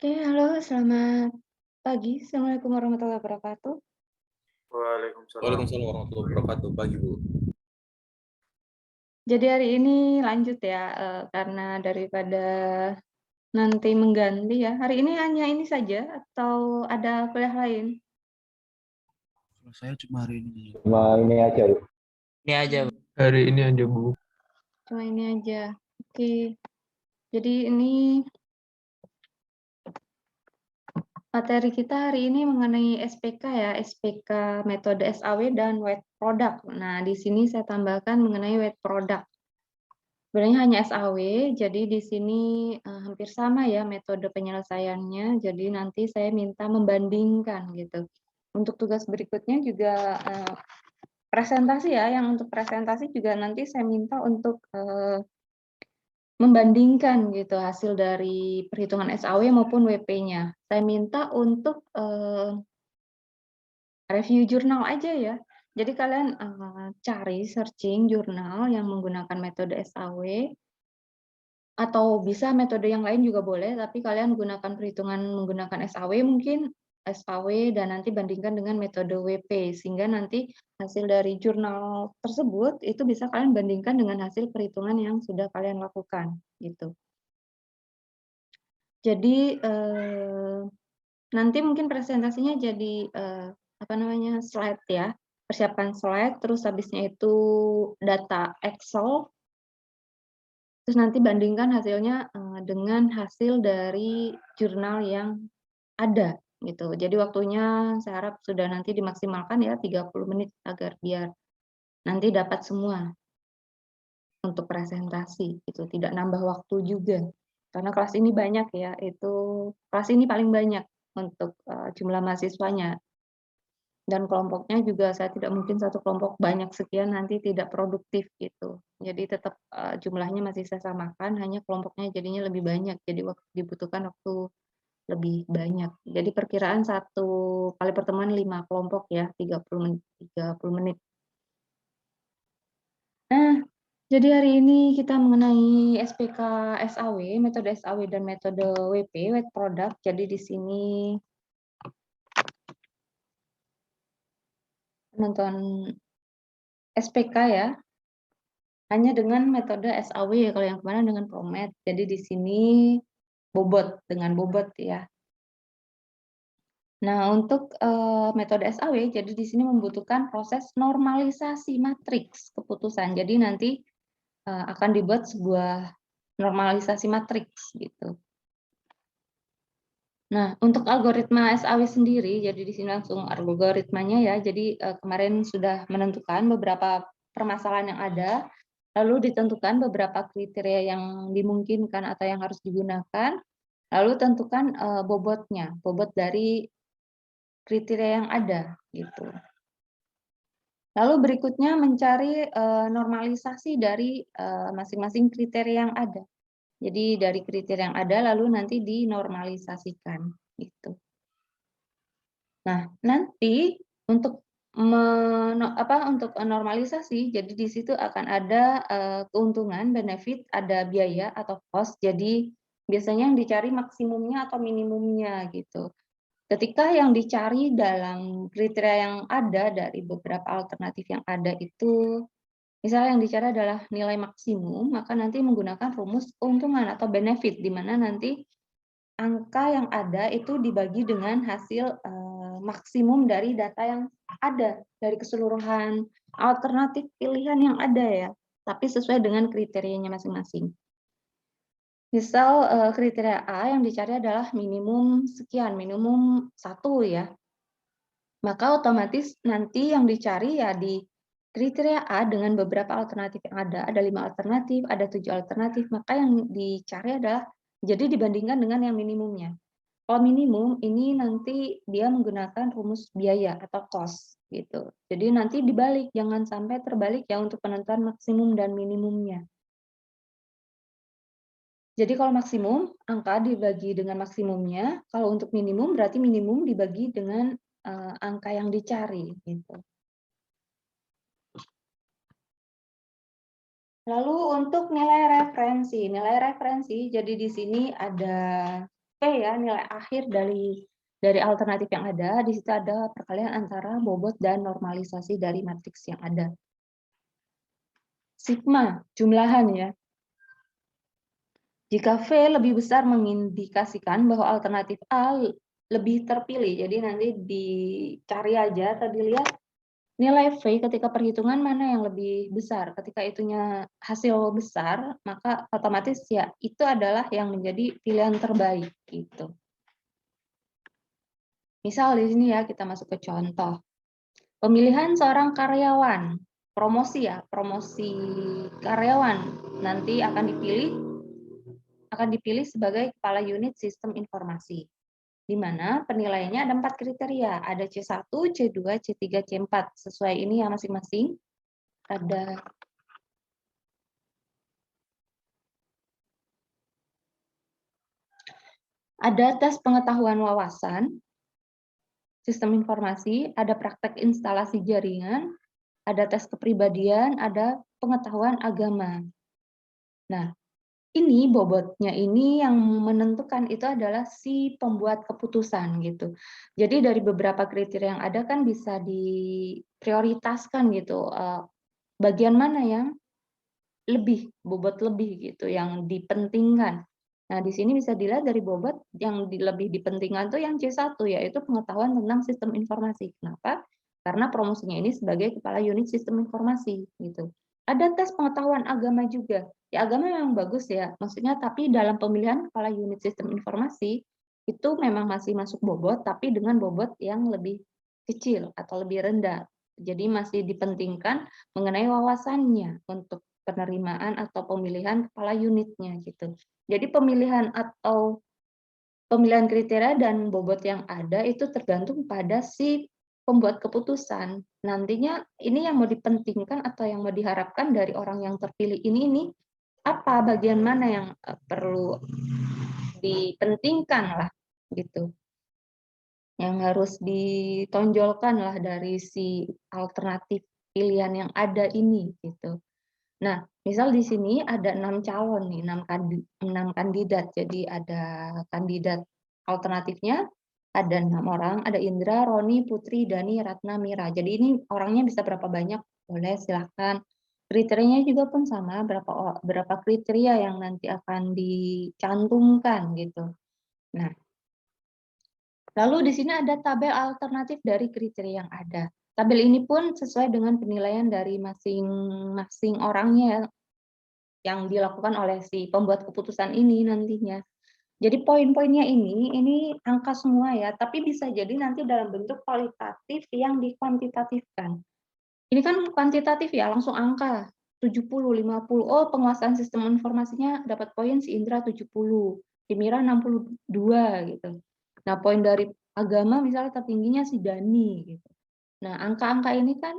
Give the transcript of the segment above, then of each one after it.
Oke, halo, selamat pagi. Assalamualaikum warahmatullahi wabarakatuh. Waalaikumsalam. Waalaikumsalam warahmatullahi wabarakatuh. Pagi, Bu. Jadi hari ini lanjut ya, karena daripada nanti mengganti ya. Hari ini hanya ini saja atau ada kuliah lain? Kalau saya cuma hari ini. Cuma ini aja, Bu. Ini aja, Bu. Hari ini aja, Bu. Cuma ini aja. Oke. Jadi ini materi kita hari ini mengenai SPK ya, SPK metode SAW dan wet product. Nah, di sini saya tambahkan mengenai wet product. Sebenarnya hanya SAW, jadi di sini hampir sama ya metode penyelesaiannya. Jadi nanti saya minta membandingkan gitu. Untuk tugas berikutnya juga presentasi ya. Yang untuk presentasi juga nanti saya minta untuk membandingkan gitu hasil dari perhitungan SAW maupun WP-nya. Saya minta untuk review jurnal aja ya. Jadi kalian cari searching jurnal yang menggunakan metode SAW. Atau bisa metode yang lain juga boleh, tapi kalian gunakan perhitungan menggunakan SAW mungkin, SAW dan nanti bandingkan dengan metode WP, sehingga nanti hasil dari jurnal tersebut itu bisa kalian bandingkan dengan hasil perhitungan yang sudah kalian lakukan, gitu. Jadi nanti mungkin presentasinya jadi slide ya, persiapan slide, terus habisnya itu data Excel. Terus nanti bandingkan hasilnya dengan hasil dari jurnal yang ada gitu. Jadi waktunya saya harap sudah nanti dimaksimalkan ya 30 menit agar biar nanti dapat semua untuk presentasi gitu, tidak nambah waktu juga. Karena kelas ini banyak ya, itu kelas ini paling banyak untuk jumlah mahasiswanya. Dan kelompoknya juga saya tidak mungkin satu kelompok banyak sekian nanti tidak produktif gitu. Jadi tetap jumlahnya masih saya samakan, hanya kelompoknya jadinya lebih banyak. Jadi dibutuhkan waktu lebih banyak. Jadi perkiraan satu kali pertemuan 5 kelompok ya, 30 menit. Nah, jadi hari ini kita mengenai SPK SAW, metode SAW dan metode WP, wet product. Jadi di sini penonton SPK ya, hanya dengan metode SAW, kalau yang kemarin dengan Promed. Jadi di sini bobot, dengan bobot ya. Nah, untuk metode SAW, jadi di sini membutuhkan proses normalisasi matriks keputusan. Jadi nanti akan dibuat sebuah normalisasi matriks gitu. Nah, untuk algoritma SAW sendiri, jadi di sini langsung algoritmanya ya. Jadi kemarin sudah menentukan beberapa permasalahan yang ada, lalu ditentukan beberapa kriteria yang dimungkinkan atau yang harus digunakan, lalu tentukan bobotnya, bobot dari kriteria yang ada gitu. Lalu berikutnya mencari normalisasi dari masing-masing kriteria yang ada. Jadi dari kriteria yang ada lalu nanti dinormalisasikan gitu. Nah, nanti untuk untuk normalisasi, jadi di situ akan ada keuntungan, benefit, ada biaya atau cost. Jadi biasanya yang dicari maksimumnya atau minimumnya gitu. Ketika yang dicari dalam kriteria yang ada dari beberapa alternatif yang ada itu, misalnya yang dicari adalah nilai maksimum, maka nanti menggunakan rumus keuntungan atau benefit, di mana nanti angka yang ada itu dibagi dengan hasil maksimum dari data yang ada, dari keseluruhan alternatif pilihan yang ada ya, tapi sesuai dengan kriterianya masing-masing. Misal kriteria A yang dicari adalah minimum sekian, minimum 1 ya. Maka otomatis nanti yang dicari ya di kriteria A dengan beberapa alternatif yang ada 5 alternatif, ada 7 alternatif, maka yang dicari adalah jadi dibandingkan dengan yang minimumnya. Kalau minimum ini nanti dia menggunakan rumus biaya atau cost gitu. Jadi nanti dibalik, jangan sampai terbalik ya untuk penentuan maksimum dan minimumnya. Jadi kalau maksimum, angka dibagi dengan maksimumnya, kalau untuk minimum berarti minimum dibagi dengan angka yang dicari gitu. Lalu untuk nilai referensi jadi di sini ada ya, nilai akhir dari alternatif yang ada. Di situ ada perkalian antara bobot dan normalisasi dari matriks yang ada. Sigma, jumlahan ya. Jika V lebih besar mengindikasikan bahwa alternatif A lebih terpilih. Jadi nanti dicari aja, tadi lihat nilai V ketika perhitungan mana yang lebih besar. Ketika itunya hasil besar, maka otomatis ya itu adalah yang menjadi pilihan terbaik gitu. Misal di sini ya kita masuk ke contoh. Pemilihan seorang karyawan, promosi ya, promosi karyawan nanti akan dipilih sebagai kepala unit sistem informasi. Di mana penilaiannya ada 4 kriteria, ada C1, C2, C3, C4. Sesuai ini ya masing-masing. Ada tes pengetahuan wawasan, sistem informasi, ada praktek instalasi jaringan, ada tes kepribadian, ada pengetahuan agama. Nah, ini bobotnya ini yang menentukan itu adalah si pembuat keputusan gitu. Jadi dari beberapa kriteria yang ada kan bisa diprioritaskan gitu, bagian mana yang bobot lebih gitu, yang dipentingkan. Nah, di sini bisa dilihat dari bobot yang lebih dipentingkan tuh yang C1, yaitu pengetahuan tentang sistem informasi. Kenapa? Karena promosinya ini sebagai kepala unit sistem informasi gitu. Ada tes pengetahuan agama juga. Ya agama memang bagus ya, maksudnya tapi dalam pemilihan kepala unit sistem informasi itu memang masih masuk bobot, tapi dengan bobot yang lebih kecil atau lebih rendah. Jadi masih dipentingkan mengenai wawasannya untuk penerimaan atau pemilihan kepala unitnya gitu. Jadi pemilihan kriteria dan bobot yang ada itu tergantung pada si pembuat keputusan. Nantinya ini yang mau dipentingkan atau yang mau diharapkan dari orang yang terpilih ini apa, bagian mana yang perlu dipentingkan lah gitu. Yang harus ditonjolkan lah dari si alternatif pilihan yang ada ini gitu. Nah, misal di sini ada 6 calon nih, 6 kandidat. Jadi ada kandidat alternatifnya, ada 6 orang, ada Indra, Roni, Putri, Dani, Ratna, Mira. Jadi ini orangnya bisa berapa banyak? Boleh, silahkan. Kriterianya juga pun sama, berapa kriteria yang nanti akan dicantumkan gitu. Nah, lalu di sini ada tabel alternatif dari kriteria yang ada. Tabel ini pun sesuai dengan penilaian dari masing-masing orangnya yang dilakukan oleh si pembuat keputusan ini nantinya. Jadi poin-poinnya ini angka semua ya, tapi bisa jadi nanti dalam bentuk kualitatif yang dikuantitatifkan. Ini kan kuantitatif ya, langsung angka 70, 50. Oh, penguasaan sistem informasinya dapat poin si Indra 70, si Mira 62 gitu. Nah, poin dari agama misalnya tertingginya si Dani gitu. Nah, angka-angka ini kan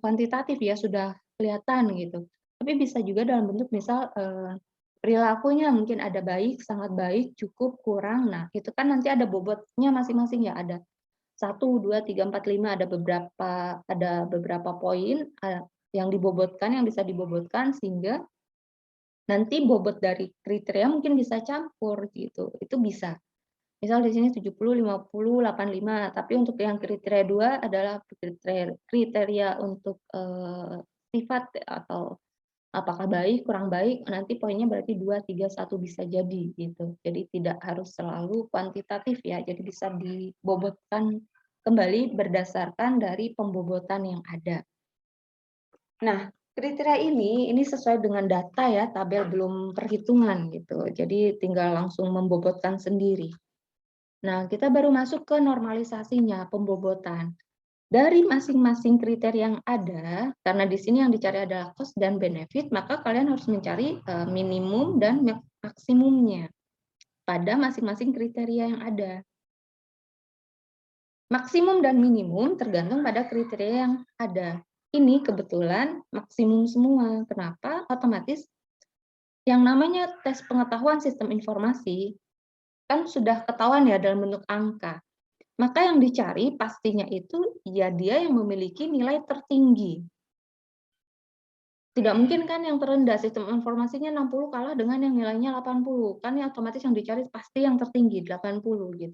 kuantitatif ya, sudah kelihatan gitu. Tapi bisa juga dalam bentuk misal perilakunya mungkin ada baik, sangat baik, cukup, kurang. Nah, itu kan nanti ada bobotnya masing-masing ya, ada 1, 2, 3, 4, 5, ada beberapa poin yang dibobotkan, yang bisa dibobotkan sehingga nanti bobot dari kriteria mungkin bisa campur gitu. Itu bisa. Misal di sini 70, 50, 85, tapi untuk yang kriteria 2 adalah kriteria untuk sifat atau apakah baik, kurang baik, nanti poinnya berarti 2, 3, 1 bisa jadi gitu. Jadi tidak harus selalu kuantitatif ya, jadi bisa dibobotkan kembali berdasarkan dari pembobotan yang ada. Nah, kriteria ini sesuai dengan data ya, tabel belum perhitungan gitu. Jadi tinggal langsung membobotkan sendiri. Nah, kita baru masuk ke normalisasinya, pembobotan. Dari masing-masing kriteria yang ada, karena di sini yang dicari adalah cost dan benefit, maka kalian harus mencari minimum dan maksimumnya pada masing-masing kriteria yang ada. Maksimum dan minimum tergantung pada kriteria yang ada. Ini kebetulan maksimum semua. Kenapa? Otomatis yang namanya tes pengetahuan sistem informasi kan sudah ketahuan ya dalam bentuk angka. Maka yang dicari pastinya itu ya dia yang memiliki nilai tertinggi. Tidak mungkin kan yang terendah, sistem informasinya 60 kalah dengan yang nilainya 80. Kan yang otomatis yang dicari pasti yang tertinggi, 80 gitu.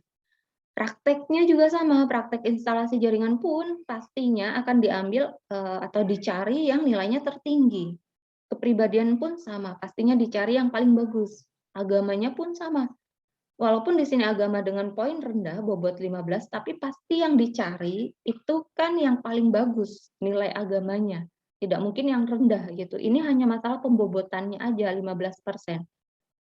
Prakteknya juga sama, praktek instalasi jaringan pun pastinya akan diambil atau dicari yang nilainya tertinggi. Kepribadian pun sama, pastinya dicari yang paling bagus. Agamanya pun sama. Walaupun di sini agama dengan poin rendah, bobot 15, tapi pasti yang dicari itu kan yang paling bagus nilai agamanya. Tidak mungkin yang rendah gitu. Ini hanya masalah pembobotannya aja 15%.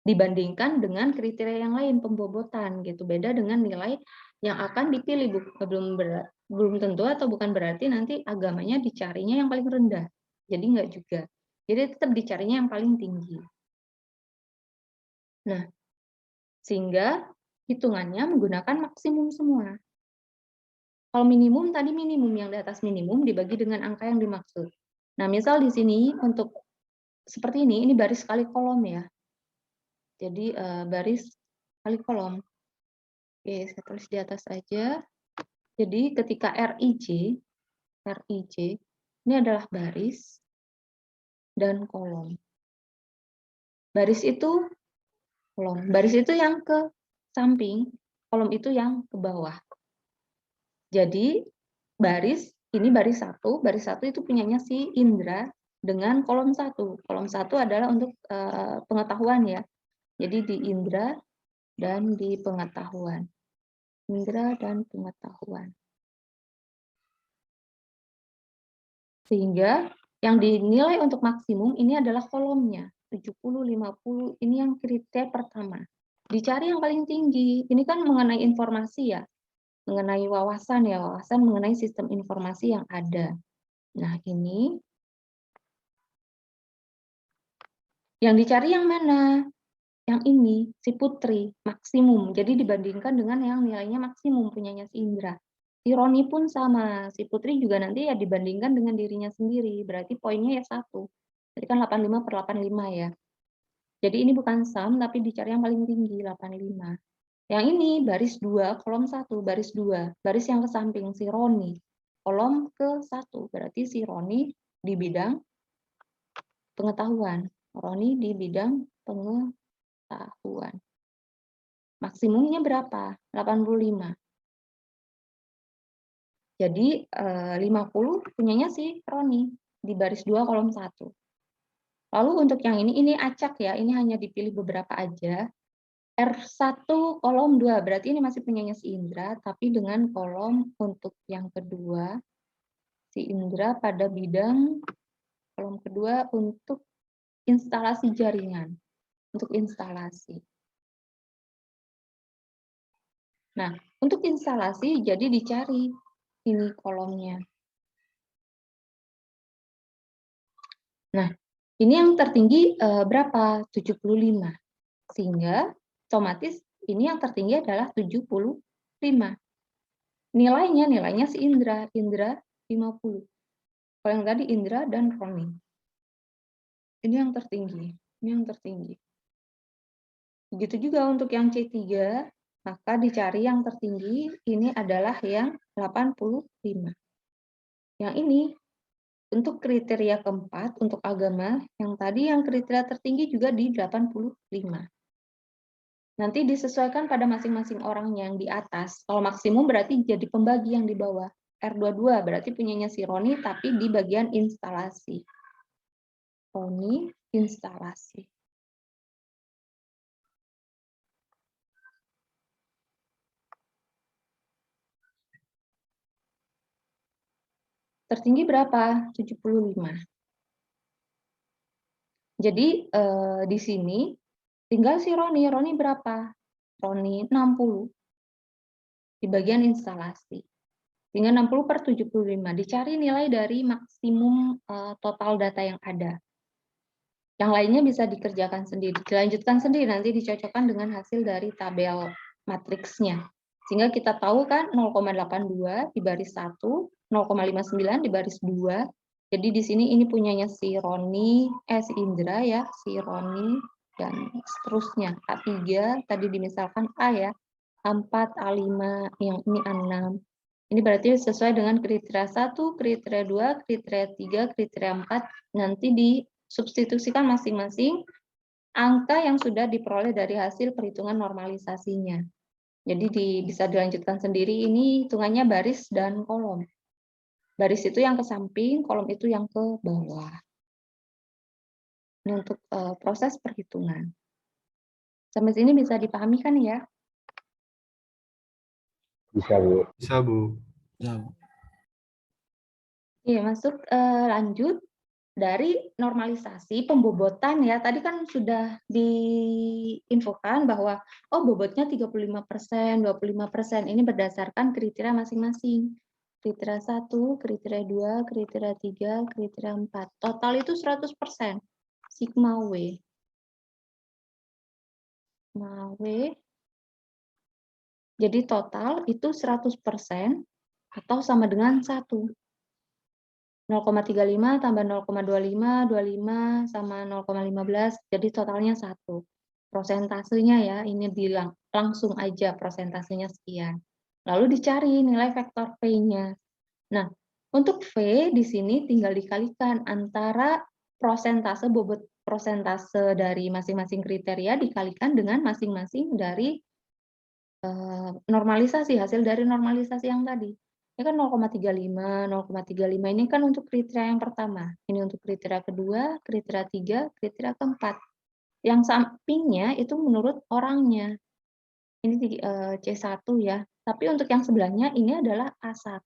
Dibandingkan dengan kriteria yang lain pembobotan gitu. Beda dengan nilai yang akan dipilih, belum tentu atau bukan berarti nanti agamanya dicarinya yang paling rendah. Jadi enggak juga. Jadi tetap dicarinya yang paling tinggi. Nah, sehingga hitungannya menggunakan maksimum semua. Kalau minimum tadi minimum, yang di atas minimum dibagi dengan angka yang dimaksud. Nah, misal di sini untuk seperti ini baris kali kolom ya. Jadi baris kali kolom. Oke, saya tulis di atas aja. Jadi ketika RIJ ini adalah baris dan kolom. Baris itu kolom, baris itu yang ke samping, kolom itu yang ke bawah. Jadi ini baris satu itu punyanya si Indra dengan kolom 1. Kolom 1 adalah untuk pengetahuan ya. Jadi di Indra dan di pengetahuan. Indra dan pengetahuan. Sehingga yang dinilai untuk maksimum ini adalah kolomnya. 70, 50, ini yang kriteria pertama. Dicari yang paling tinggi. Ini kan mengenai informasi ya. Mengenai wawasan ya, wawasan mengenai sistem informasi yang ada. Nah, ini yang dicari yang mana? Yang ini, si Putri, maksimum. Jadi dibandingkan dengan yang nilainya maksimum punyanya si Indra. Si Roni pun sama, si Putri juga nanti ya dibandingkan dengan dirinya sendiri. Berarti poinnya ya 1. Jadi kan 85 per 85 ya. Jadi ini bukan sum, tapi dicari yang paling tinggi, 85. Yang ini baris 2, kolom 1, baris 2. Baris yang ke samping, si Roni. Kolom ke 1, berarti si Roni di bidang pengetahuan. Roni di bidang pengetahuan. Maksimumnya berapa? 85. Jadi 50 punyanya si Roni di baris 2, kolom 1. Lalu untuk yang ini acak ya, ini hanya dipilih beberapa aja. R1 kolom 2, berarti ini masih punyanya si Indra, tapi dengan kolom untuk yang kedua, si Indra pada bidang kolom kedua untuk instalasi jaringan, untuk instalasi. Nah, untuk instalasi jadi dicari ini kolomnya. Nah, ini yang tertinggi berapa? 75. Sehingga otomatis ini yang tertinggi adalah 75. Nilainya si Indra 50. Kalau yang tadi Indra dan Roni. Ini yang tertinggi, Begitu juga untuk yang C3, maka dicari yang tertinggi, ini adalah yang 85. Yang ini, untuk kriteria keempat, untuk agama, yang tadi yang kriteria tertinggi juga di 85. Nanti disesuaikan pada masing-masing orang yang di atas. Kalau maksimum berarti jadi pembagi yang di bawah. R22 berarti punyanya si Roni, tapi di bagian instalasi. Roni, instalasi. Tertinggi berapa? 75. Jadi di sini tinggal si Roni. Roni berapa? Roni 60. Di bagian instalasi. Sehingga 60 per 75. Dicari nilai dari maksimum total data yang ada. Yang lainnya bisa dikerjakan sendiri. Dilanjutkan sendiri, nanti dicocokkan dengan hasil dari tabel matriksnya. Sehingga kita tahu kan 0,82 di baris 1, 0,59 di baris 2. Jadi di sini ini punyanya si Roni, si Indra ya, si Roni, dan seterusnya. A3, tadi dimisalkan A ya, A4, A5, yang ini A6. Ini berarti sesuai dengan kriteria 1, kriteria 2, kriteria 3, kriteria 4, nanti disubstitusikan masing-masing angka yang sudah diperoleh dari hasil perhitungan normalisasinya. Jadi bisa dilanjutkan sendiri, ini hitungannya baris dan kolom. Baris itu yang ke samping, kolom itu yang ke bawah. Ini untuk proses perhitungan. Sampai sini bisa dipahami kan ya? Bisa, Bu. Bisa, Bu. Iya, masuk lanjut dari normalisasi pembobotan ya. Tadi kan sudah diinfokan bahwa oh bobotnya 35%, 25%. Ini berdasarkan kriteria masing-masing. Kriteria 1, kriteria 2, kriteria 3, kriteria 4. Total itu 100%. Sigma W. Sigma W. Jadi total itu 100% atau sama dengan 1. 0,35 tambah 0,25, 25 sama 0,15, jadi totalnya 1. Prosentasenya ya, ini langsung aja prosentasenya sekian. Lalu dicari nilai vektor V-nya. Nah, untuk V di sini tinggal dikalikan antara prosentase bobot prosentase dari masing-masing kriteria dikalikan dengan masing-masing dari normalisasi, hasil dari normalisasi yang tadi. Ini kan 0,35, 0,35 ini kan untuk kriteria yang pertama. Ini untuk kriteria kedua, kriteria 3, kriteria keempat. Yang sampingnya itu menurut orangnya. Ini C1 ya. Tapi untuk yang sebelahnya ini adalah A1.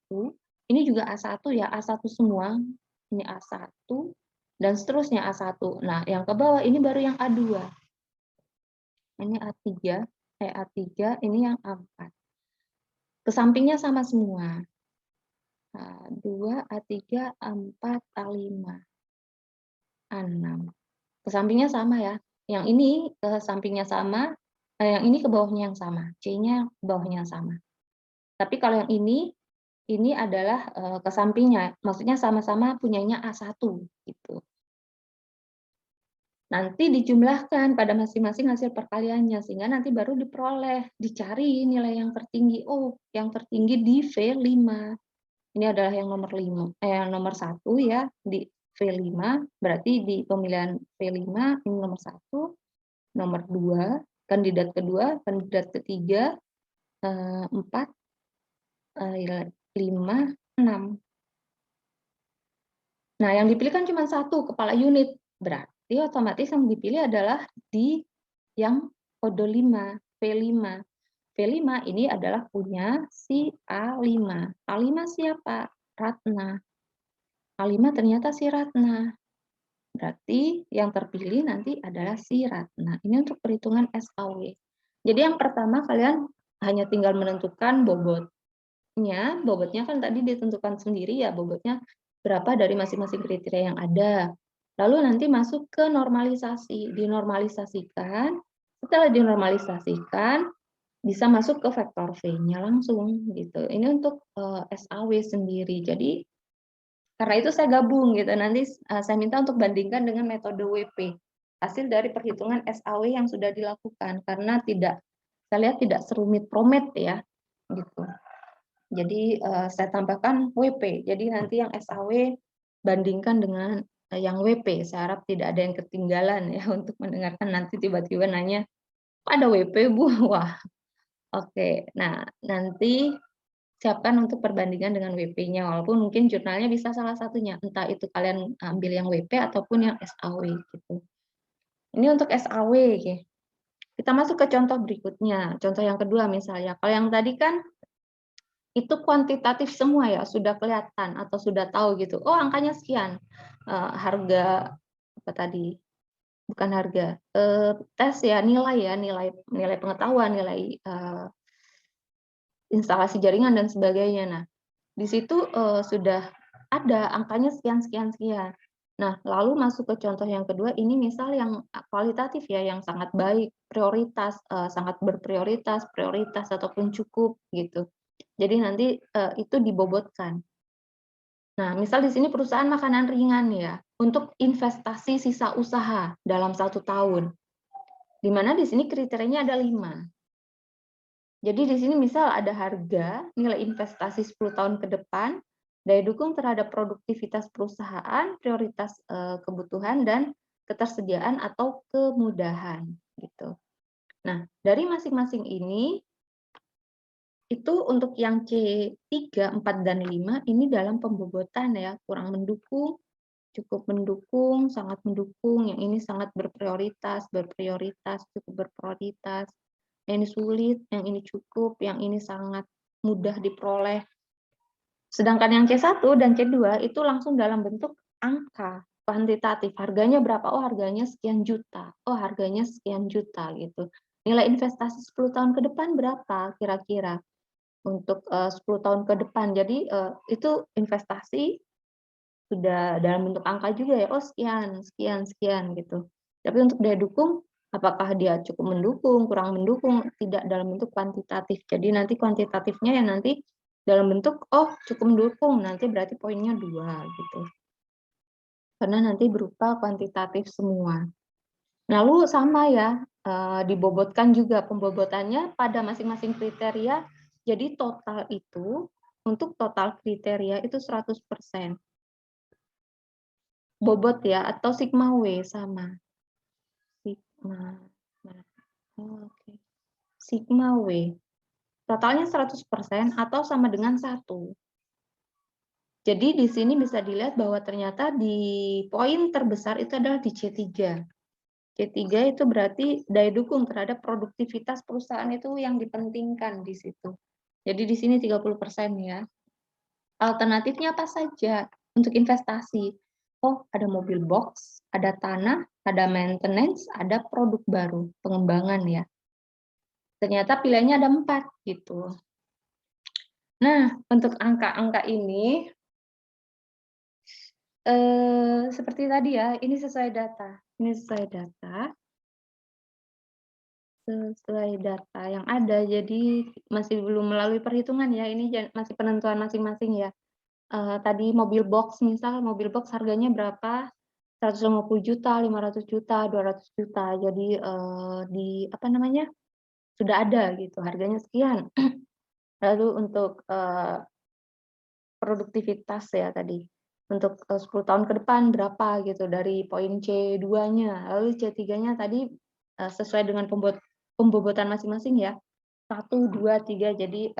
Ini juga A1 ya, A1 semua. Ini A1 dan seterusnya A1. Nah, yang ke bawah ini baru yang A2. Ini A3, A3, ini yang A4. Ke sampingnya sama semua. A2, A3, A4, A5, A6. Ke sampingnya sama ya. Yang ini ke sampingnya sama, yang ini ke bawahnya yang sama. C-nya ke bawahnya yang sama. Tapi kalau yang ini adalah ke sampingnya. Maksudnya sama-sama punyanya A1 gitu. Nanti dijumlahkan pada masing-masing hasil perkaliannya sehingga nanti baru diperoleh, dicari nilai yang tertinggi. Oh, yang tertinggi di V5. Ini adalah yang nomor 5, nomor 1 ya di V5, berarti di pemilihan V5 ini nomor 1, nomor 2, kandidat kedua, kandidat ketiga, 4, 5, 6. Nah, yang dipilih kan cuma 1 kepala unit, berarti otomatis yang dipilih adalah di yang kode 5, V5. V5 ini adalah punya si A5. A5 siapa? Ratna. A5 ternyata si Ratna. Berarti yang terpilih nanti adalah si Ratna. Ini untuk perhitungan SAW. Jadi yang pertama kalian hanya tinggal menentukan bobotnya. Bobotnya kan tadi ditentukan sendiri ya, bobotnya berapa dari masing-masing kriteria yang ada. Lalu nanti masuk ke normalisasi. Dinormalisasikan. Setelah dinormalisasikan, bisa masuk ke vektor V-nya langsung gitu. Ini untuk SAW sendiri. Jadi karena itu saya gabung gitu. Nanti saya minta untuk bandingkan dengan metode WP. Hasil dari perhitungan SAW yang sudah dilakukan karena saya lihat tidak serumit Promet ya gitu. Jadi saya tambahkan WP. Jadi nanti yang SAW bandingkan dengan yang WP. Saya harap tidak ada yang ketinggalan ya untuk mendengarkan nanti tiba-tiba nanya, ada WP Bu? Wah. Oke. Nah, nanti siapkan untuk perbandingan dengan WP-nya, walaupun mungkin jurnalnya bisa salah satunya, entah itu kalian ambil yang WP ataupun yang SAW gitu. Ini untuk SAW. Ya. Kita masuk ke contoh berikutnya, contoh yang kedua misalnya. Kalau yang tadi kan itu kuantitatif semua ya, sudah kelihatan atau sudah tahu gitu. Oh, angkanya sekian. Harga apa tadi? Bukan harga. Tes ya, nilai pengetahuan, nilai instalasi jaringan dan sebagainya. Nah, di situ sudah ada angkanya sekian sekian sekian. Nah, lalu masuk ke contoh yang kedua, ini misal yang kualitatif ya, yang sangat baik, prioritas, sangat berprioritas, prioritas ataupun cukup gitu. Jadi nanti itu dibobotkan. Nah, misal di sini perusahaan makanan ringan ya, untuk investasi sisa usaha dalam 1 tahun. Di mana di sini kriterianya ada 5. Jadi di sini misal ada harga, nilai investasi 10 tahun ke depan, daya dukung terhadap produktivitas perusahaan, prioritas kebutuhan dan ketersediaan atau kemudahan gitu. Nah, dari masing-masing ini itu untuk yang C3, 4 dan 5 ini dalam pembobotan ya, kurang mendukung, cukup mendukung, sangat mendukung, yang ini sangat berprioritas, cukup berprioritas, yang ini sulit, yang ini cukup, yang ini sangat mudah diperoleh. Sedangkan yang C1 dan C2 itu langsung dalam bentuk angka, kuantitatif. Harganya berapa? Oh, harganya sekian juta. Oh, harganya sekian juta gitu. Nilai investasi 10 tahun ke depan berapa kira-kira untuk 10 tahun ke depan. Jadi itu investasi sudah dalam bentuk angka juga ya. Oh, sekian, sekian, sekian gitu. Tapi untuk daya dukung, apakah dia cukup mendukung, kurang mendukung, tidak dalam bentuk kuantitatif. Jadi nanti kuantitatifnya ya nanti dalam bentuk, oh cukup mendukung, nanti berarti poinnya 2 gitu. Karena nanti berupa kuantitatif semua. Lalu sama ya, dibobotkan juga pembobotannya pada masing-masing kriteria. Jadi total itu, untuk total kriteria itu 100%. Bobot ya, atau sigma W sama. Sigma, oke. Sigma W. Totalnya 100% atau sama dengan 1. Jadi di sini bisa dilihat bahwa ternyata di poin terbesar itu adalah di C3. C3 itu berarti daya dukung terhadap produktivitas perusahaan itu yang dipentingkan di situ. Jadi di sini 30% ya. Alternatifnya apa saja untuk investasi? Oh, ada mobil box, ada tanah, ada maintenance, ada produk baru, pengembangan ya. Ternyata pilihannya ada 4 gitu. Nah, untuk angka-angka ini seperti tadi ya, ini sesuai data. Ini sesuai data yang ada, jadi masih belum melalui perhitungan ya, ini masih penentuan masing-masing ya. Tadi mobil box, misal mobil box harganya berapa, 150 juta, 500 juta, 200 juta. Jadi di apa namanya, sudah ada gitu, harganya sekian. Lalu untuk produktivitas ya tadi, untuk 10 tahun ke depan berapa gitu dari poin C2-nya. Lalu C3-nya tadi sesuai dengan pembobotan masing-masing ya. 1, 2, 3, jadi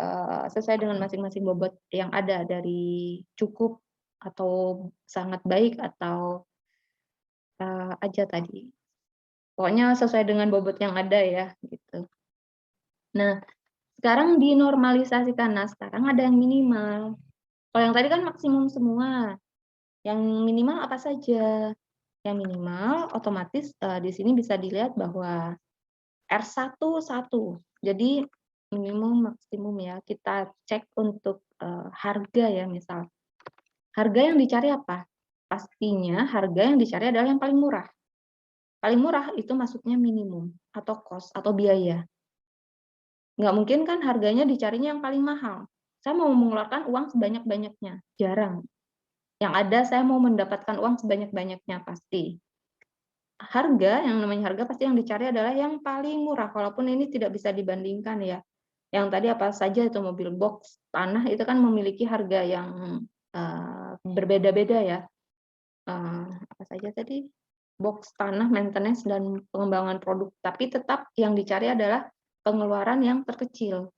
sesuai dengan masing-masing bobot yang ada dari cukup atau sangat baik atau aja tadi. Pokoknya sesuai dengan bobot yang ada ya gitu. Nah, sekarang dinormalisasikan. Nah, sekarang ada yang minimal. Kalau yang tadi kan maksimum semua. Yang minimal apa saja? Yang minimal otomatis di sini bisa dilihat bahwa R1 1. Jadi minimum maksimum ya. Kita cek untuk harga ya misal. Harga yang dicari apa? Pastinya harga yang dicari adalah yang paling murah. Paling murah itu masuknya minimum atau cost atau biaya. Nggak mungkin kan harganya dicarinya yang paling mahal. Saya mau mengeluarkan uang sebanyak-banyaknya. Jarang. Yang ada saya mau mendapatkan uang sebanyak-banyaknya pasti. Harga, yang namanya harga pasti yang dicari adalah yang paling murah, walaupun ini tidak bisa dibandingkan ya. Yang tadi apa saja itu mobil box, tanah itu kan memiliki harga yang berbeda-beda ya. Apa saja tadi? Box, tanah, maintenance, dan pengembangan produk. Tapi tetap yang dicari adalah pengeluaran yang terkecil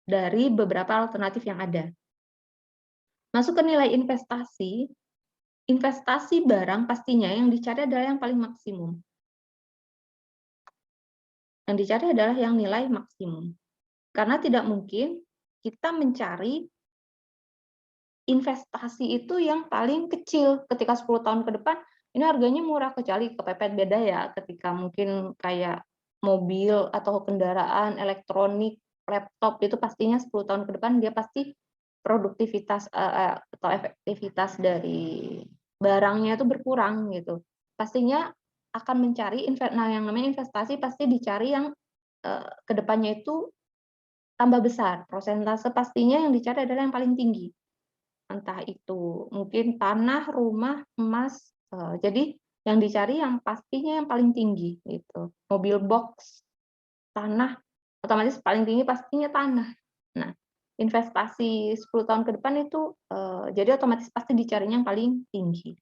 dari beberapa alternatif yang ada. Masuk ke nilai investasi, investasi barang pastinya yang dicari adalah yang paling maksimum. Yang dicari adalah yang nilai maksimum. Karena tidak mungkin kita mencari investasi itu yang paling kecil ketika 10 tahun ke depan, ini harganya murah, kecuali kepepet beda ya, ketika mungkin kayak mobil atau kendaraan, elektronik, laptop, itu pastinya 10 tahun ke depan dia pasti produktivitas atau efektivitas dari barangnya itu berkurang gitu. Pastinya akan mencari yang namanya investasi pasti dicari yang ke depannya itu tambah besar, persentase pastinya yang dicari adalah yang paling tinggi. Entah itu mungkin tanah, rumah, emas, jadi yang dicari yang pastinya yang paling tinggi gitu. Mobil box, tanah, Otomatis paling tinggi pastinya tanah. Nah, investasi 10 tahun ke depan itu, jadi otomatis pasti dicarinya yang paling tinggi.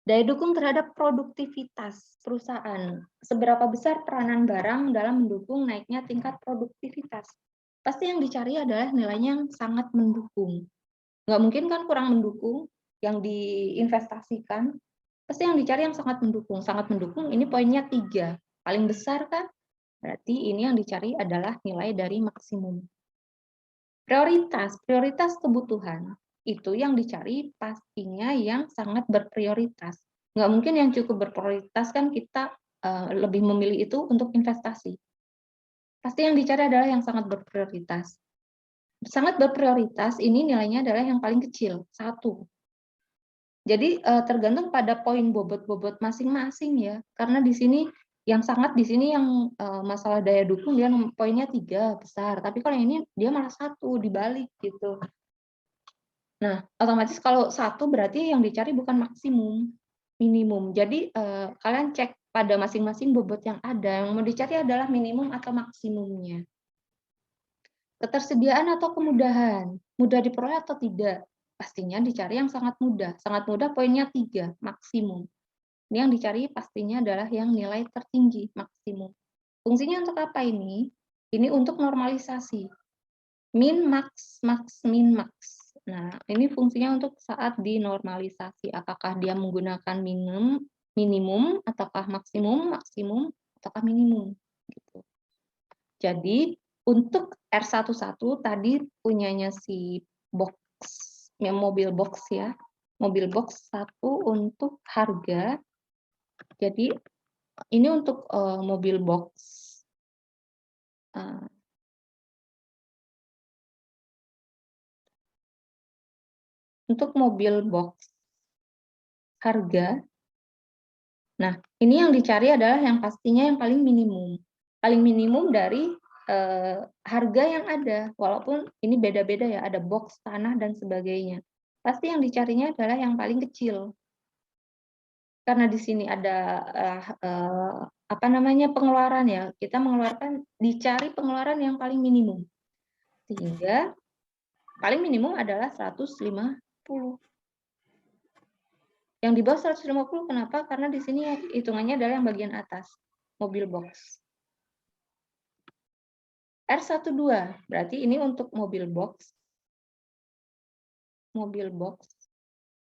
Daya dukung terhadap produktivitas perusahaan. Seberapa besar peranan barang dalam mendukung naiknya tingkat produktivitas? Pasti yang dicari adalah nilainya yang sangat mendukung. Nggak mungkin kan kurang mendukung yang diinvestasikan. Pasti yang dicari yang sangat mendukung. Sangat mendukung ini poinnya 3. Paling besar kan? Berarti ini yang dicari adalah nilai dari maksimum. Prioritas kebutuhan. Itu yang dicari pastinya yang sangat berprioritas. Nggak mungkin yang cukup berprioritas kan kita lebih memilih itu untuk investasi. Pasti yang dicari adalah yang sangat berprioritas. Sangat berprioritas ini nilainya adalah yang paling kecil, 1. Jadi tergantung pada poin bobot-bobot masing-masing ya. Karena di sini yang sangat di sini yang masalah daya dukung dia poinnya 3 besar, tapi kalau yang ini dia malah 1 dibalik gitu. Nah, otomatis kalau 1 berarti yang dicari bukan maksimum, minimum. Jadi kalian cek pada masing-masing bobot yang ada, yang mau dicari adalah minimum atau maksimumnya. Ketersediaan atau kemudahan, mudah diperoleh atau tidak? Pastinya dicari yang sangat mudah. Sangat mudah poinnya 3, maksimum. Ini yang dicari pastinya adalah yang nilai tertinggi, maksimum. Fungsinya untuk apa ini? Ini untuk normalisasi. Min, max, max, min, max. Nah, ini fungsinya untuk saat dinormalisasi. Apakah dia menggunakan minimum, ataukah maksimum, ataukah minimum. Gitu. Jadi, untuk R11 tadi punyanya si box, mobil box ya. Mobil box 1 untuk harga. Jadi, ini untuk mobil box. Untuk mobil box harga. Nah, ini yang dicari adalah yang pastinya yang paling minimum. Paling minimum dari harga yang ada. Walaupun ini beda-beda ya, ada box, tanah, dan sebagainya. Pasti yang dicarinya adalah yang paling kecil. Karena di sini ada apa namanya pengeluaran ya, kita mengeluarkan dicari pengeluaran yang paling minimum. Sehingga paling minimum adalah 150. Yang di bawah 150 kenapa? Karena di sini hitungannya adalah yang bagian atas, mobil box. R12 berarti ini untuk mobil box. Mobil box.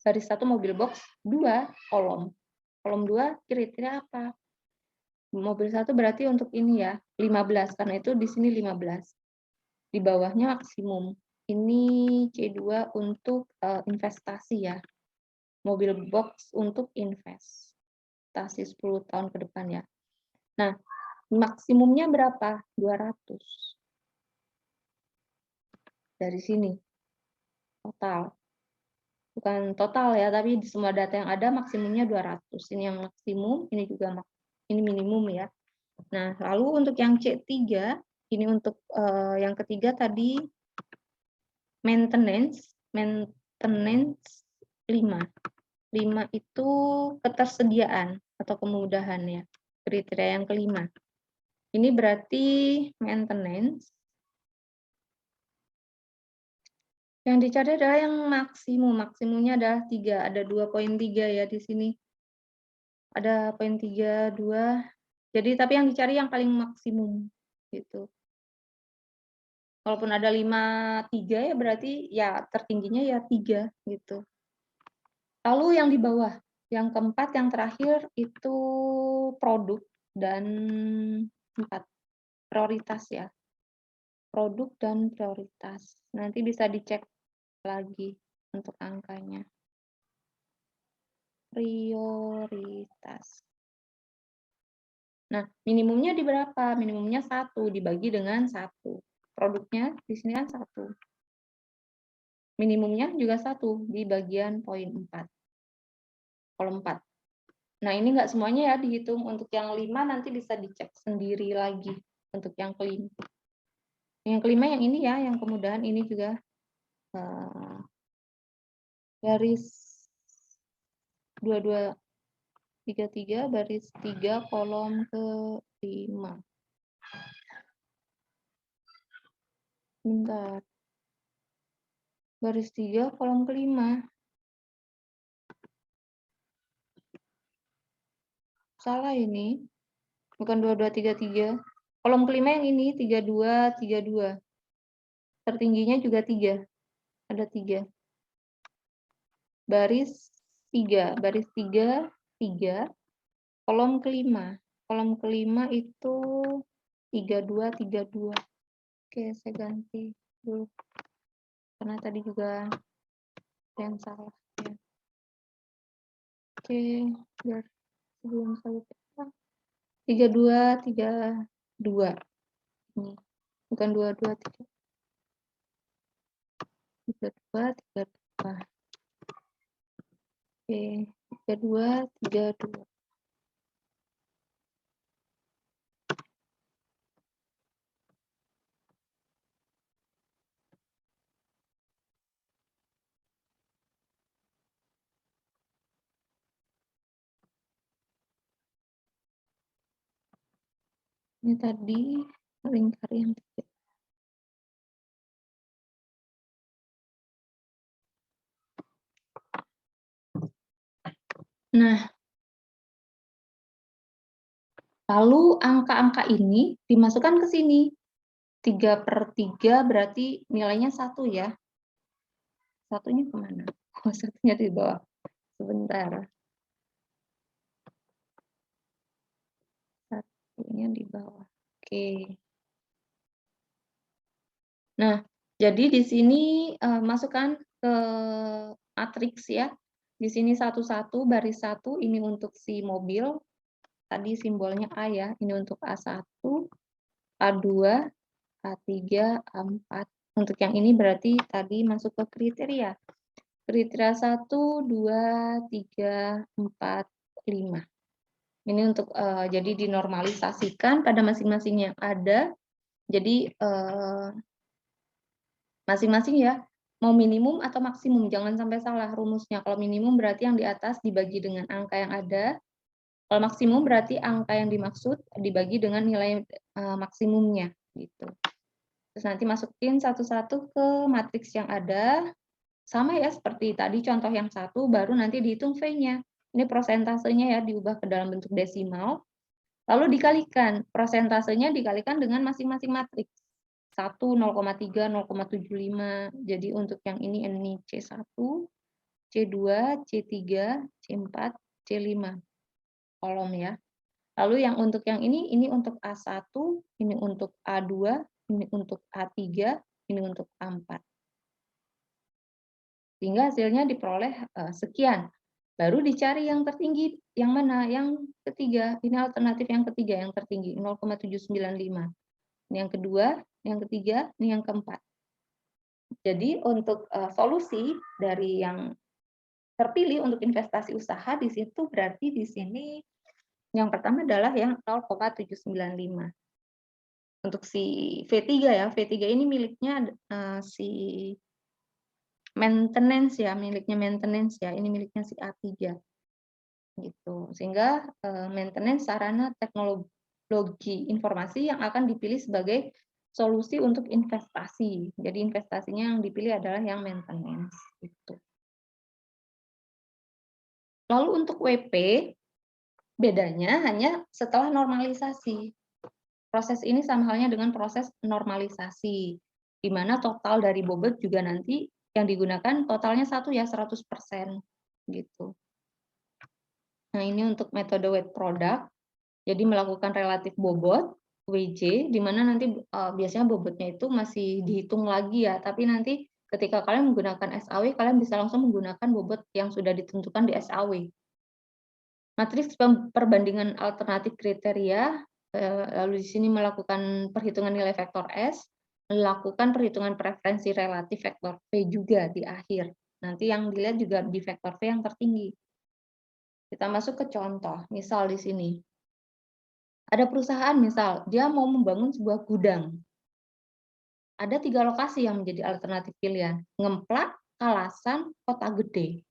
Baris 1 mobil box, 2 kolom. Kolom 2 kira-kira apa? Mobil 1 berarti untuk ini ya, 15 karena itu di sini 15. Di bawahnya maksimum. Ini C2 untuk investasi ya. Mobil box untuk investasi 10 tahun ke depan ya. Nah, maksimumnya berapa? 200. Dari sini. Total. Bukan total ya, tapi di semua data yang ada maksimumnya 200. Ini yang maksimum, ini juga ini minimum ya. Nah, lalu untuk yang C3, ini untuk yang ketiga tadi maintenance 5. 5 itu ketersediaan atau kemudahan ya. Kriteria yang kelima. Ini berarti maintenance. Yang dicari adalah yang maksimum. Maksimumnya adalah 3. Ada 2.3 ya di sini. Ada poin 3, 2. Jadi tapi yang dicari yang paling maksimum gitu. Walaupun ada 5, 3 ya berarti ya tertingginya ya 3 gitu. Lalu yang di bawah, yang keempat, yang terakhir itu produk dan 4 prioritas ya. Produk dan prioritas. Nanti bisa dicek lagi untuk angkanya. Prioritas. Nah, minimumnya di berapa? Minimumnya 1 dibagi dengan 1. Produknya di sini kan 1. Minimumnya juga 1 di bagian poin 4. Kolom 4. Nah, ini enggak semuanya ya dihitung. Untuk yang 5 nanti bisa dicek sendiri lagi untuk yang kelima. Yang kelima yang ini ya, yang kemudahan ini juga garis 2233 baris 3 kolom ke 5. Bentar. Baris 3, kolom kelima. Salah ini. Bukan 2233. Kolom kelima yang ini 3232. Tertingginya juga 3. Ada 3. Baris 3, 3. Kolom kelima. Kolom kelima itu 3232. Oke, saya ganti dulu. Karena tadi juga yang salah. Ya. Oke, biar sebelum saya 3232. Ini. Bukan 223. 3232. Oke, 3232. Ini tadi lingkar yang 3. Nah, lalu angka-angka ini dimasukkan ke sini. 3/3 berarti nilainya 1 ya. Satunya kemana? Oh, satunya di bawah. Sebentar. Satunya di bawah. Oke. Nah, jadi di sini masukkan ke matriks ya. Di sini 11 baris 1 ini untuk si mobil. Tadi simbolnya A ya. Ini untuk A1, A2, A3, A4. Untuk yang ini berarti tadi masuk ke kriteria. Kriteria 1, 2, 3, 4, 5. Ini untuk jadi dinormalisasikan pada masing-masing yang ada. Jadi masing-masing ya, mau minimum atau maksimum, jangan sampai salah rumusnya. Kalau minimum berarti yang di atas dibagi dengan angka yang ada. Kalau maksimum berarti angka yang dimaksud dibagi dengan nilai maksimumnya gitu. Terus nanti masukin satu-satu ke matriks yang ada. Sama ya seperti tadi contoh yang 1, baru nanti dihitung V-nya. Ini prosentasenya ya diubah ke dalam bentuk desimal. Lalu dikalikan, prosentasenya dikalikan dengan masing-masing matriks. 1, 0,3, 0,75. Jadi untuk yang ini C1, C2, C3, C4, C5 kolom ya. Lalu yang untuk yang ini untuk A1, ini untuk A2, ini untuk A3, ini untuk A4. Sehingga hasilnya diperoleh sekian. Baru dicari yang tertinggi, yang mana? Yang ketiga, ini alternatif yang ketiga, yang tertinggi, 0,795. Ini yang kedua, yang ketiga, ini yang keempat. Jadi untuk solusi dari yang terpilih untuk investasi usaha di situ berarti di sini yang pertama adalah yang 0,795. Untuk si V3 ya, V3 ini miliknya si maintenance ya, miliknya maintenance ya, ini miliknya si A3. Gitu. Sehingga maintenance sarana teknologi informasi yang akan dipilih sebagai solusi untuk investasi. Jadi investasinya yang dipilih adalah yang maintenance. Gitu. Lalu untuk WP, bedanya hanya setelah normalisasi. Proses ini sama halnya dengan proses normalisasi, di mana total dari bobot juga nanti yang digunakan totalnya 1 ya, 100%. Gitu. Nah ini untuk metode wet product, jadi melakukan relatif bobot, WJ, di mana nanti biasanya bobotnya itu masih dihitung lagi ya, tapi nanti ketika kalian menggunakan SAW, kalian bisa langsung menggunakan bobot yang sudah ditentukan di SAW. Matriks perbandingan alternatif kriteria, lalu di sini melakukan perhitungan nilai vektor S, melakukan perhitungan preferensi relatif vektor V juga di akhir. Nanti yang dilihat juga di vektor V yang tertinggi. Kita masuk ke contoh, misal di sini. Ada perusahaan misal, dia mau membangun sebuah gudang. Ada 3 lokasi yang menjadi alternatif pilihan, Ngemplak, Kalasan, Kota Gede.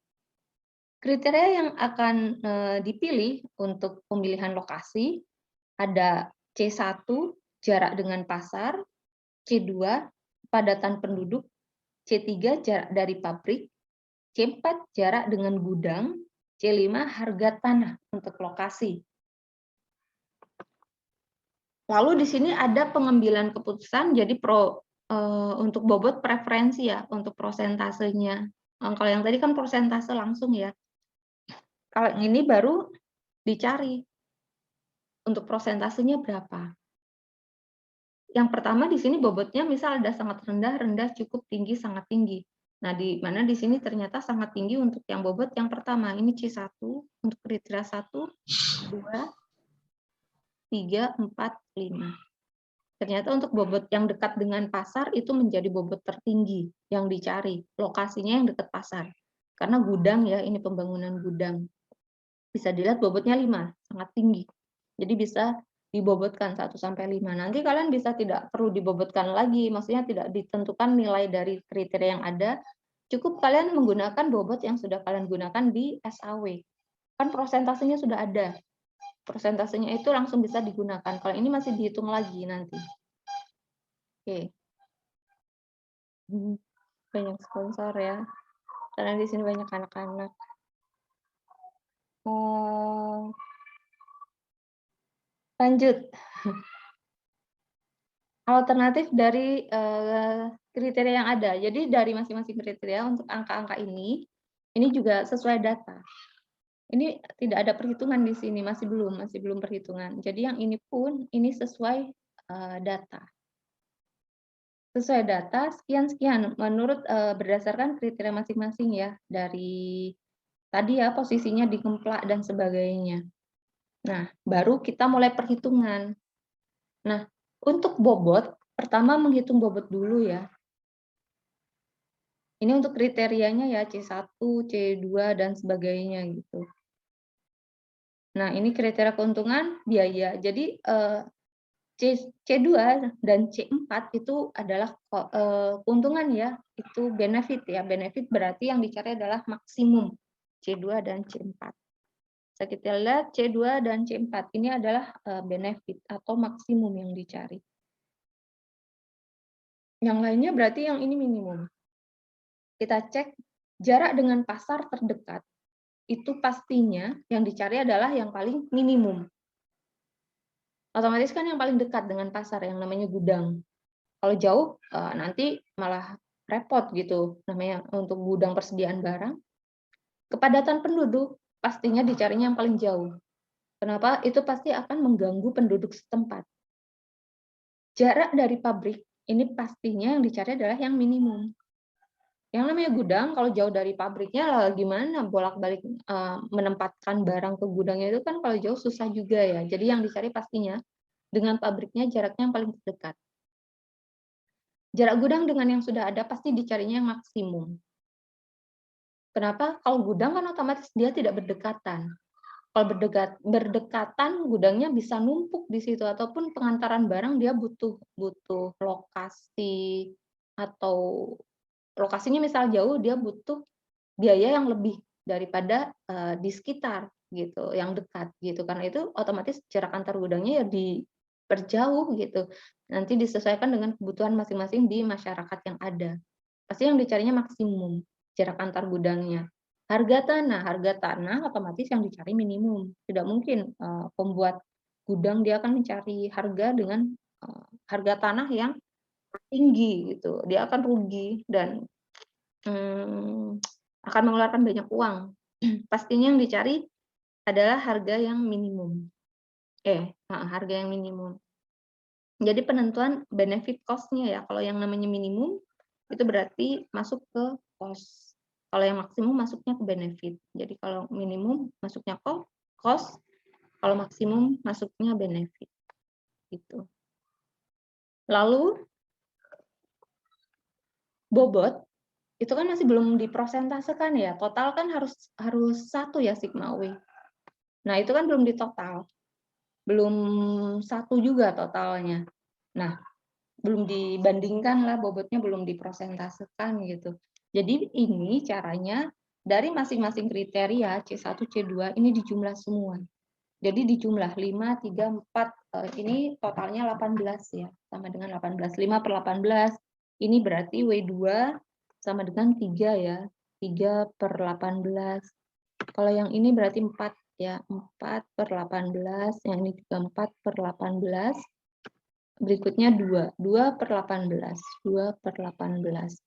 Kriteria yang akan dipilih untuk pemilihan lokasi ada C1, jarak dengan pasar, C2, kepadatan penduduk, C3 jarak dari pabrik, C4 jarak dengan gudang, C5 harga tanah untuk lokasi. Lalu di sini ada pengambilan keputusan, jadi untuk bobot preferensi ya, untuk prosentasenya. Kalau yang tadi kan persentase langsung ya. Kalau yang ini baru dicari untuk prosentasenya berapa. Yang pertama di sini bobotnya misal ada sangat rendah, rendah, cukup, tinggi, sangat tinggi. Nah, di mana di sini ternyata sangat tinggi untuk yang bobot yang pertama. Ini C1 untuk kriteria 1, 2, 3, 4, 5. Ternyata untuk bobot yang dekat dengan pasar itu menjadi bobot tertinggi yang dicari. Lokasinya yang dekat pasar. Karena gudang ya, ini pembangunan gudang. Bisa dilihat bobotnya 5, sangat tinggi. Jadi bisa dibobotkan 1-5. Nanti kalian bisa tidak perlu dibobotkan lagi, maksudnya tidak ditentukan nilai dari kriteria yang ada. Cukup kalian menggunakan bobot yang sudah kalian gunakan di SAW. Kan prosentasenya sudah ada. Prosentasenya itu langsung bisa digunakan. Kalau ini masih dihitung lagi nanti. Oke. Banyak sponsor ya. Karena di sini banyak anak-anak. Lanjut. Alternatif dari kriteria yang ada. Jadi dari masing-masing kriteria untuk angka-angka ini juga sesuai data. Ini tidak ada perhitungan di sini, masih belum perhitungan. Jadi yang ini pun ini sesuai data. Sesuai data sekian menurut berdasarkan kriteria masing-masing ya, dari tadi ya posisinya di gemplak dan sebagainya. Nah, baru kita mulai perhitungan. Nah, untuk bobot, pertama menghitung bobot dulu ya. Ini untuk kriterianya ya C1, C2 dan sebagainya gitu. Nah, ini kriteria keuntungan biaya. Jadi C2 dan C4 itu adalah keuntungan ya, itu benefit ya. Benefit berarti yang dicari adalah maksimum C2 dan C4. Bisa kita lihat C2 dan C4 ini adalah benefit atau maksimum yang dicari. Yang lainnya berarti yang ini minimum. Kita cek jarak dengan pasar terdekat. Itu pastinya yang dicari adalah yang paling minimum. Otomatis kan yang paling dekat dengan pasar yang namanya gudang. Kalau jauh nanti malah repot gitu namanya untuk gudang persediaan barang. Kepadatan penduduk pastinya dicarinya yang paling jauh. Kenapa? Itu pasti akan mengganggu penduduk setempat. Jarak dari pabrik ini pastinya yang dicari adalah yang minimum. Yang namanya gudang kalau jauh dari pabriknya lah gimana bolak-balik menempatkan barang ke gudangnya itu kan kalau jauh susah juga ya. Jadi yang dicari pastinya dengan pabriknya jaraknya yang paling dekat. Jarak gudang dengan yang sudah ada pasti dicarinya yang maksimum. Kenapa? Kalau gudang kan otomatis dia tidak berdekatan. Kalau berdekatan gudangnya bisa numpuk di situ ataupun pengantaran barang dia butuh lokasi atau lokasinya misal jauh dia butuh biaya yang lebih daripada di sekitar gitu, yang dekat gitu. Karena itu otomatis jarak antar gudangnya ya diperjauh gitu. Nanti disesuaikan dengan kebutuhan masing-masing di masyarakat yang ada. Pasti yang dicarinya maksimum jarak antar gudangnya. Harga tanah otomatis yang dicari minimum. Tidak mungkin pembuat gudang dia akan mencari harga dengan harga tanah yang tinggi gitu. Dia akan rugi dan akan mengeluarkan banyak uang. Pastinya yang dicari adalah harga yang minimum. Harga yang minimum. Jadi penentuan benefit cost-nya ya. Kalau yang namanya minimum itu berarti masuk ke cost. Kalau yang maksimum masuknya ke benefit. Jadi kalau minimum masuknya ke cost, kalau maksimum masuknya benefit. Gitu. Lalu bobot itu kan masih belum diprosentasekan ya. Total kan harus 1 ya sigma W. Nah, itu kan belum ditotal. Belum 1 juga totalnya. Nah, belum dibandingkan lah bobotnya belum diprosentasekan gitu. Jadi ini caranya dari masing-masing kriteria C1, C2 ini dijumlah semua. Jadi dijumlah 5, 3, 4, ini totalnya 18 ya. Sama dengan 18. 5/18, Ini berarti W2 sama dengan 3 ya. 3/18. Kalau yang ini berarti 4 ya. 4/18. Yang ini juga 4/18. Berikutnya 2. 2/18. 2/18.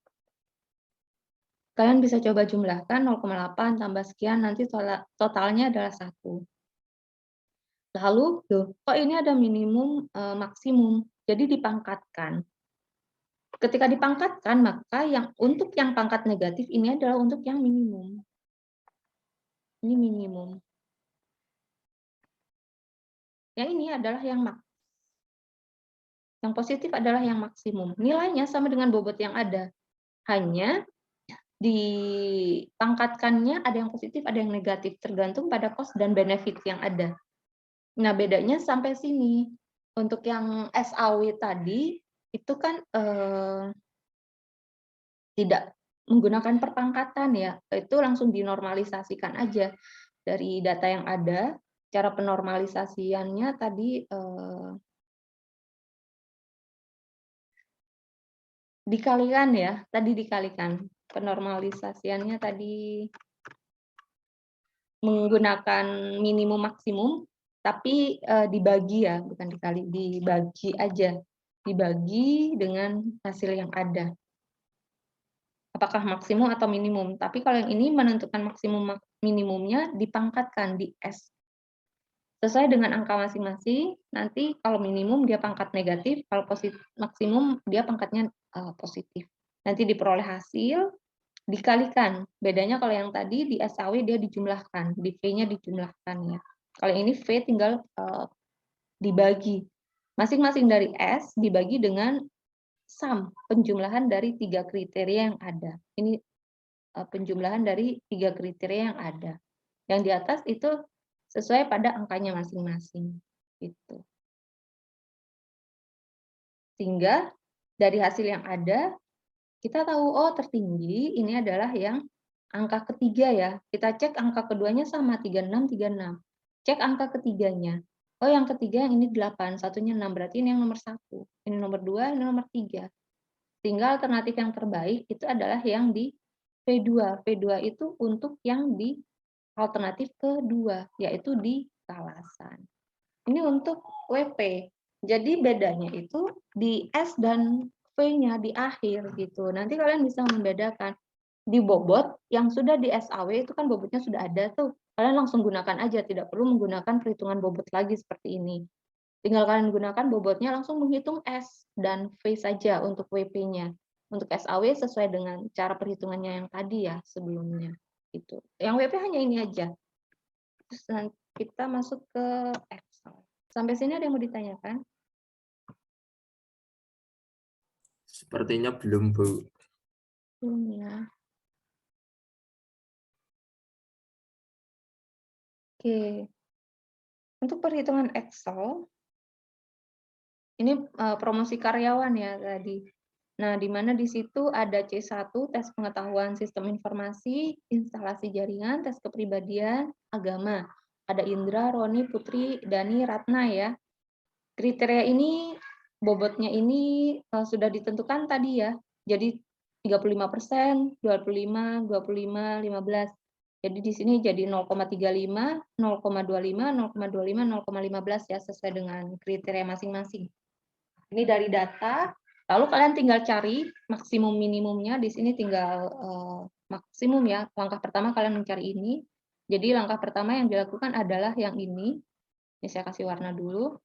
Kalian bisa coba jumlahkan 0,8 tambah sekian, nanti totalnya adalah 1. Lalu, kok ini ada minimum maksimum, jadi dipangkatkan. Ketika dipangkatkan, maka untuk yang pangkat negatif ini adalah untuk yang minimum. Ini minimum. Yang ini adalah yang max. Yang positif adalah yang maksimum. Nilainya sama dengan bobot yang ada. Hanya dipangkatkannya ada yang positif, ada yang negatif, tergantung pada cost dan benefit yang ada. Nah, bedanya sampai sini. Untuk yang SAW tadi, itu kan tidak menggunakan perpangkatan ya, itu langsung dinormalisasikan aja dari data yang ada. Cara penormalisasiannya tadi dikalikan ya, tadi dikalikan. Penormalisasiannya tadi menggunakan minimum maksimum, tapi dibagi ya, bukan dikali, dibagi aja. Dibagi dengan hasil yang ada. Apakah maksimum atau minimum. Tapi kalau yang ini menentukan maksimum minimumnya dipangkatkan di S. Sesuai dengan angka masing-masing, nanti kalau minimum dia pangkat negatif, kalau maksimum dia pangkatnya positif. Nanti diperoleh hasil, dikalikan. Bedanya kalau yang tadi di SAW dia dijumlahkan, di V-nya dijumlahkan ya. Kalau ini V tinggal dibagi. Masing-masing dari S dibagi dengan sum, penjumlahan dari 3 kriteria yang ada. Ini penjumlahan dari 3 kriteria yang ada. Yang di atas itu sesuai pada angkanya masing-masing. Gitu. Sehingga dari hasil yang ada, kita tahu, oh tertinggi ini adalah yang angka ketiga ya. Kita cek angka keduanya sama, 36, 36. Cek angka ketiganya. Oh yang ketiga yang ini 8, satunya 6, berarti ini yang nomor 1. Ini nomor 2, ini nomor 3. Sehingga alternatif yang terbaik itu adalah yang di V2. V2 itu untuk yang di alternatif kedua, yaitu di Kalasan. Ini untuk WP. Jadi bedanya itu di S dan V-nya di akhir gitu. Nanti kalian bisa membedakan. Di bobot yang sudah di SAW itu kan bobotnya sudah ada tuh. Kalian langsung gunakan aja, tidak perlu menggunakan perhitungan bobot lagi seperti ini. Tinggal kalian gunakan bobotnya langsung menghitung S dan V saja untuk WP-nya. Untuk SAW sesuai dengan cara perhitungannya yang tadi ya sebelumnya. Gitu. Yang WP hanya ini aja. Terus nanti kita masuk ke Excel. Sampai sini ada yang mau ditanyakan? Sepertinya belum, Bu. Belum ya. Oke. Untuk perhitungan Excel, ini promosi karyawan ya tadi. Nah, di mana di situ ada C1, tes pengetahuan sistem informasi, instalasi jaringan, tes kepribadian, agama. Ada Indra, Roni, Putri, Dani, Ratna ya. Kriteria ini, bobotnya ini sudah ditentukan tadi ya. Jadi 35%, 25, 25, 15. Jadi di sini jadi 0,35, 0,25, 0,25, 0,15 ya, sesuai dengan kriteria masing-masing. Ini dari data. Lalu kalian tinggal cari maksimum minimumnya. Di sini tinggal maksimum ya. Langkah pertama kalian mencari ini. Jadi langkah pertama yang dilakukan adalah yang ini. Ini saya kasih warna dulu.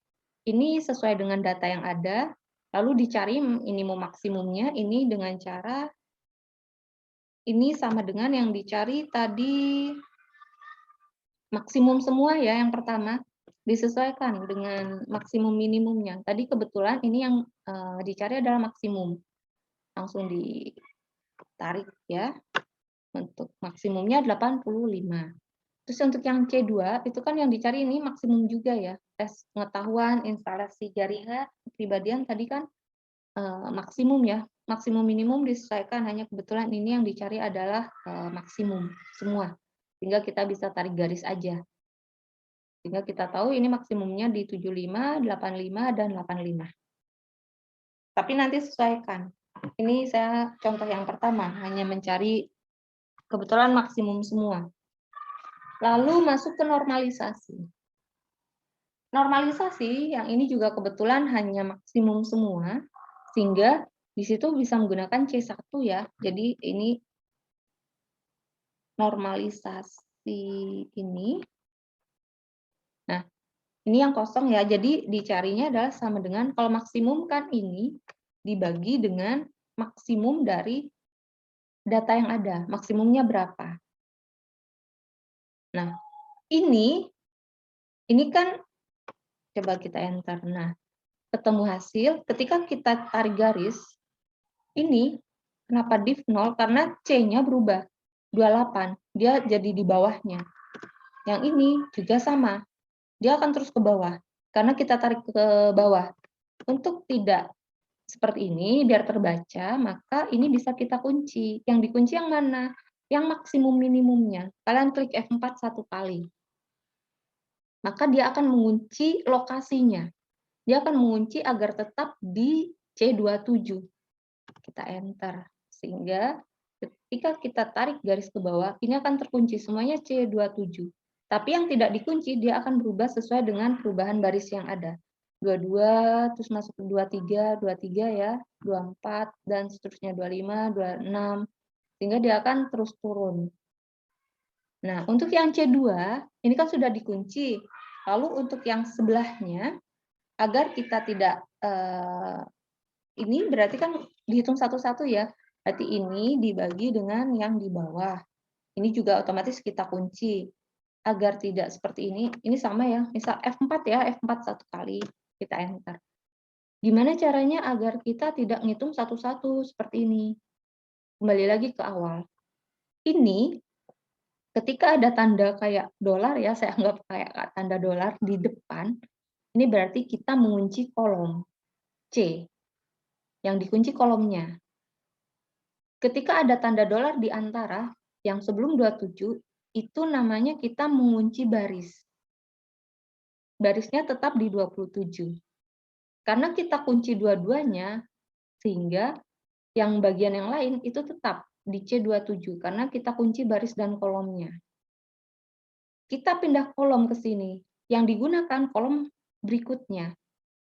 Ini sesuai dengan data yang ada. Lalu dicari minimum maksimumnya. Ini dengan cara ini sama dengan yang dicari tadi maksimum semua ya yang pertama. Disesuaikan dengan maksimum minimumnya. Tadi kebetulan ini yang dicari adalah maksimum. Langsung ditarik ya. Untuk maksimumnya 85. Terus untuk yang C2 itu kan yang dicari ini maksimum juga ya. Tes pengetahuan, instalasi jaringan, kepribadian tadi kan maksimum ya. Maksimum minimum disesuaikan, hanya kebetulan ini yang dicari adalah maksimum semua. Sehingga kita bisa tarik garis aja. Sehingga kita tahu ini maksimumnya di 75, 85, dan 85. Tapi nanti sesuaikan. Ini saya contoh yang pertama, hanya mencari kebetulan maksimum semua. Lalu masuk ke normalisasi. Normalisasi yang ini juga kebetulan hanya maksimum semua, sehingga di situ bisa menggunakan C1 ya. Jadi ini normalisasi ini. Nah, ini yang kosong ya. Jadi dicarinya adalah sama dengan kalau maksimum kan ini dibagi dengan maksimum dari data yang ada. Maksimumnya berapa? Nah, ini kan coba kita enter. Nah, ketemu hasil ketika kita tarik garis ini kenapa div 0? Karena C-nya berubah 28. Dia jadi di bawahnya. Yang ini juga sama. Dia akan terus ke bawah karena kita tarik ke bawah. Untuk tidak seperti ini biar terbaca, maka ini bisa kita kunci. Yang dikunci yang mana? Yang maksimum minimumnya. Kalian klik F4 satu kali. Maka dia akan mengunci lokasinya. Dia akan mengunci agar tetap di C27. Kita enter. Sehingga ketika kita tarik garis ke bawah, ini akan terkunci semuanya C27. Tapi yang tidak dikunci, dia akan berubah sesuai dengan perubahan baris yang ada. 22, terus masuk ke 23, 23 ya, 24, dan seterusnya 25, 26, sehingga dia akan terus turun. Nah, untuk yang C2, ini kan sudah dikunci. Lalu untuk yang sebelahnya, agar kita tidak, ini berarti kan dihitung satu-satu ya, berarti ini dibagi dengan yang di bawah. Ini juga otomatis kita kunci. Agar tidak seperti ini sama ya, misal F4 ya, F4 satu kali, kita enter. Gimana caranya agar kita tidak ngitung satu-satu seperti ini? Kembali lagi ke awal. Ini ketika ada tanda kayak dolar ya, saya anggap kayak tanda dolar di depan, ini berarti kita mengunci kolom C, yang dikunci kolomnya. Ketika ada tanda dolar di antara yang sebelum 27, itu namanya kita mengunci baris. Barisnya tetap di 27. Karena kita kunci dua-duanya, sehingga yang bagian yang lain itu tetap di C27, karena kita kunci baris dan kolomnya. Kita pindah kolom ke sini, yang digunakan kolom berikutnya,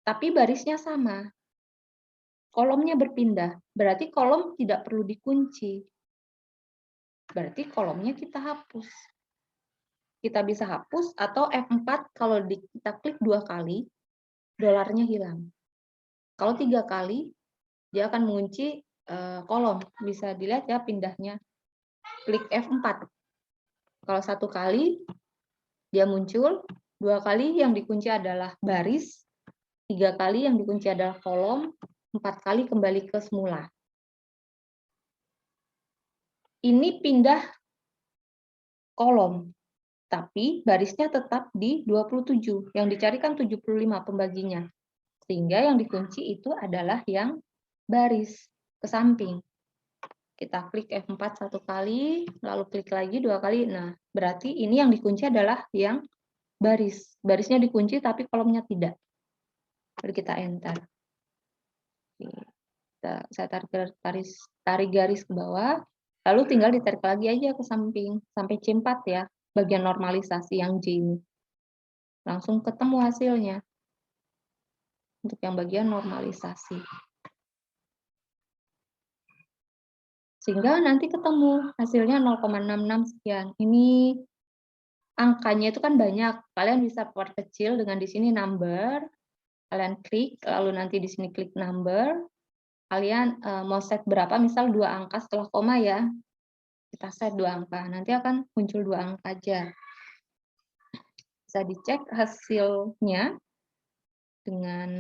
tapi barisnya sama. Kolomnya berpindah, berarti kolom tidak perlu dikunci. Berarti kolomnya kita hapus. Kita bisa hapus atau F4 kalau kita klik 2 kali, dolarnya hilang. Kalau 3 kali, dia akan mengunci kolom. Bisa dilihat ya pindahnya. Klik F4. Kalau 1 kali, dia muncul. 2 kali yang dikunci adalah baris. 3 kali yang dikunci adalah kolom. 4 kali kembali ke semula. Ini pindah kolom. Tapi barisnya tetap di 27. Yang dicarikan 75 pembaginya. Sehingga yang dikunci itu adalah yang baris ke samping. Kita klik F4 satu kali, lalu klik lagi 2 kali. Nah, berarti ini yang dikunci adalah yang baris. Barisnya dikunci tapi kolomnya tidak. Lalu kita enter. Saya tarik garis ke bawah, lalu tinggal ditarik lagi aja ke samping, sampai C4 ya, bagian normalisasi yang J ini. Langsung ketemu hasilnya. Untuk yang bagian normalisasi. Sehingga nanti ketemu hasilnya 0,66 sekian. Ini angkanya itu kan banyak. Kalian bisa perkecil dengan di sini number. Kalian klik, lalu nanti di sini klik number. Kalian mau set berapa, misal 2 angka setelah koma ya. Kita set 2 angka. Nanti akan muncul 2 angka aja. Bisa dicek hasilnya dengan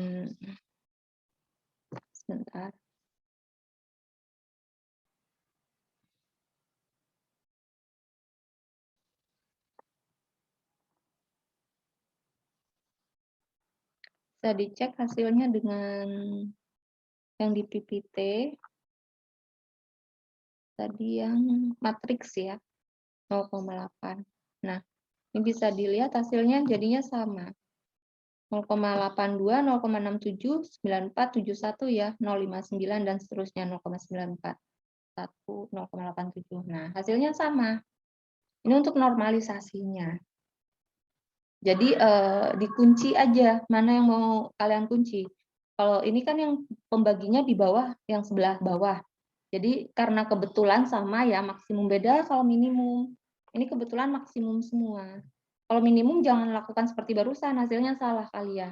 sebentar. Bisa dicek hasilnya dengan yang di PPT. Tadi yang matriks ya, 0,8. Nah, ini bisa dilihat hasilnya jadinya sama. 0,82, 0,67, 94, 71 ya, 0,59 dan seterusnya 0,94, 1, 0,87. Nah, hasilnya sama. Ini untuk normalisasinya. Jadi dikunci aja mana yang mau kalian kunci. Kalau ini kan yang pembaginya di bawah, yang sebelah bawah. Jadi karena kebetulan sama ya, maksimum beda kalau minimum. Ini kebetulan maksimum semua. Kalau minimum jangan lakukan seperti barusan, hasilnya salah kali ya.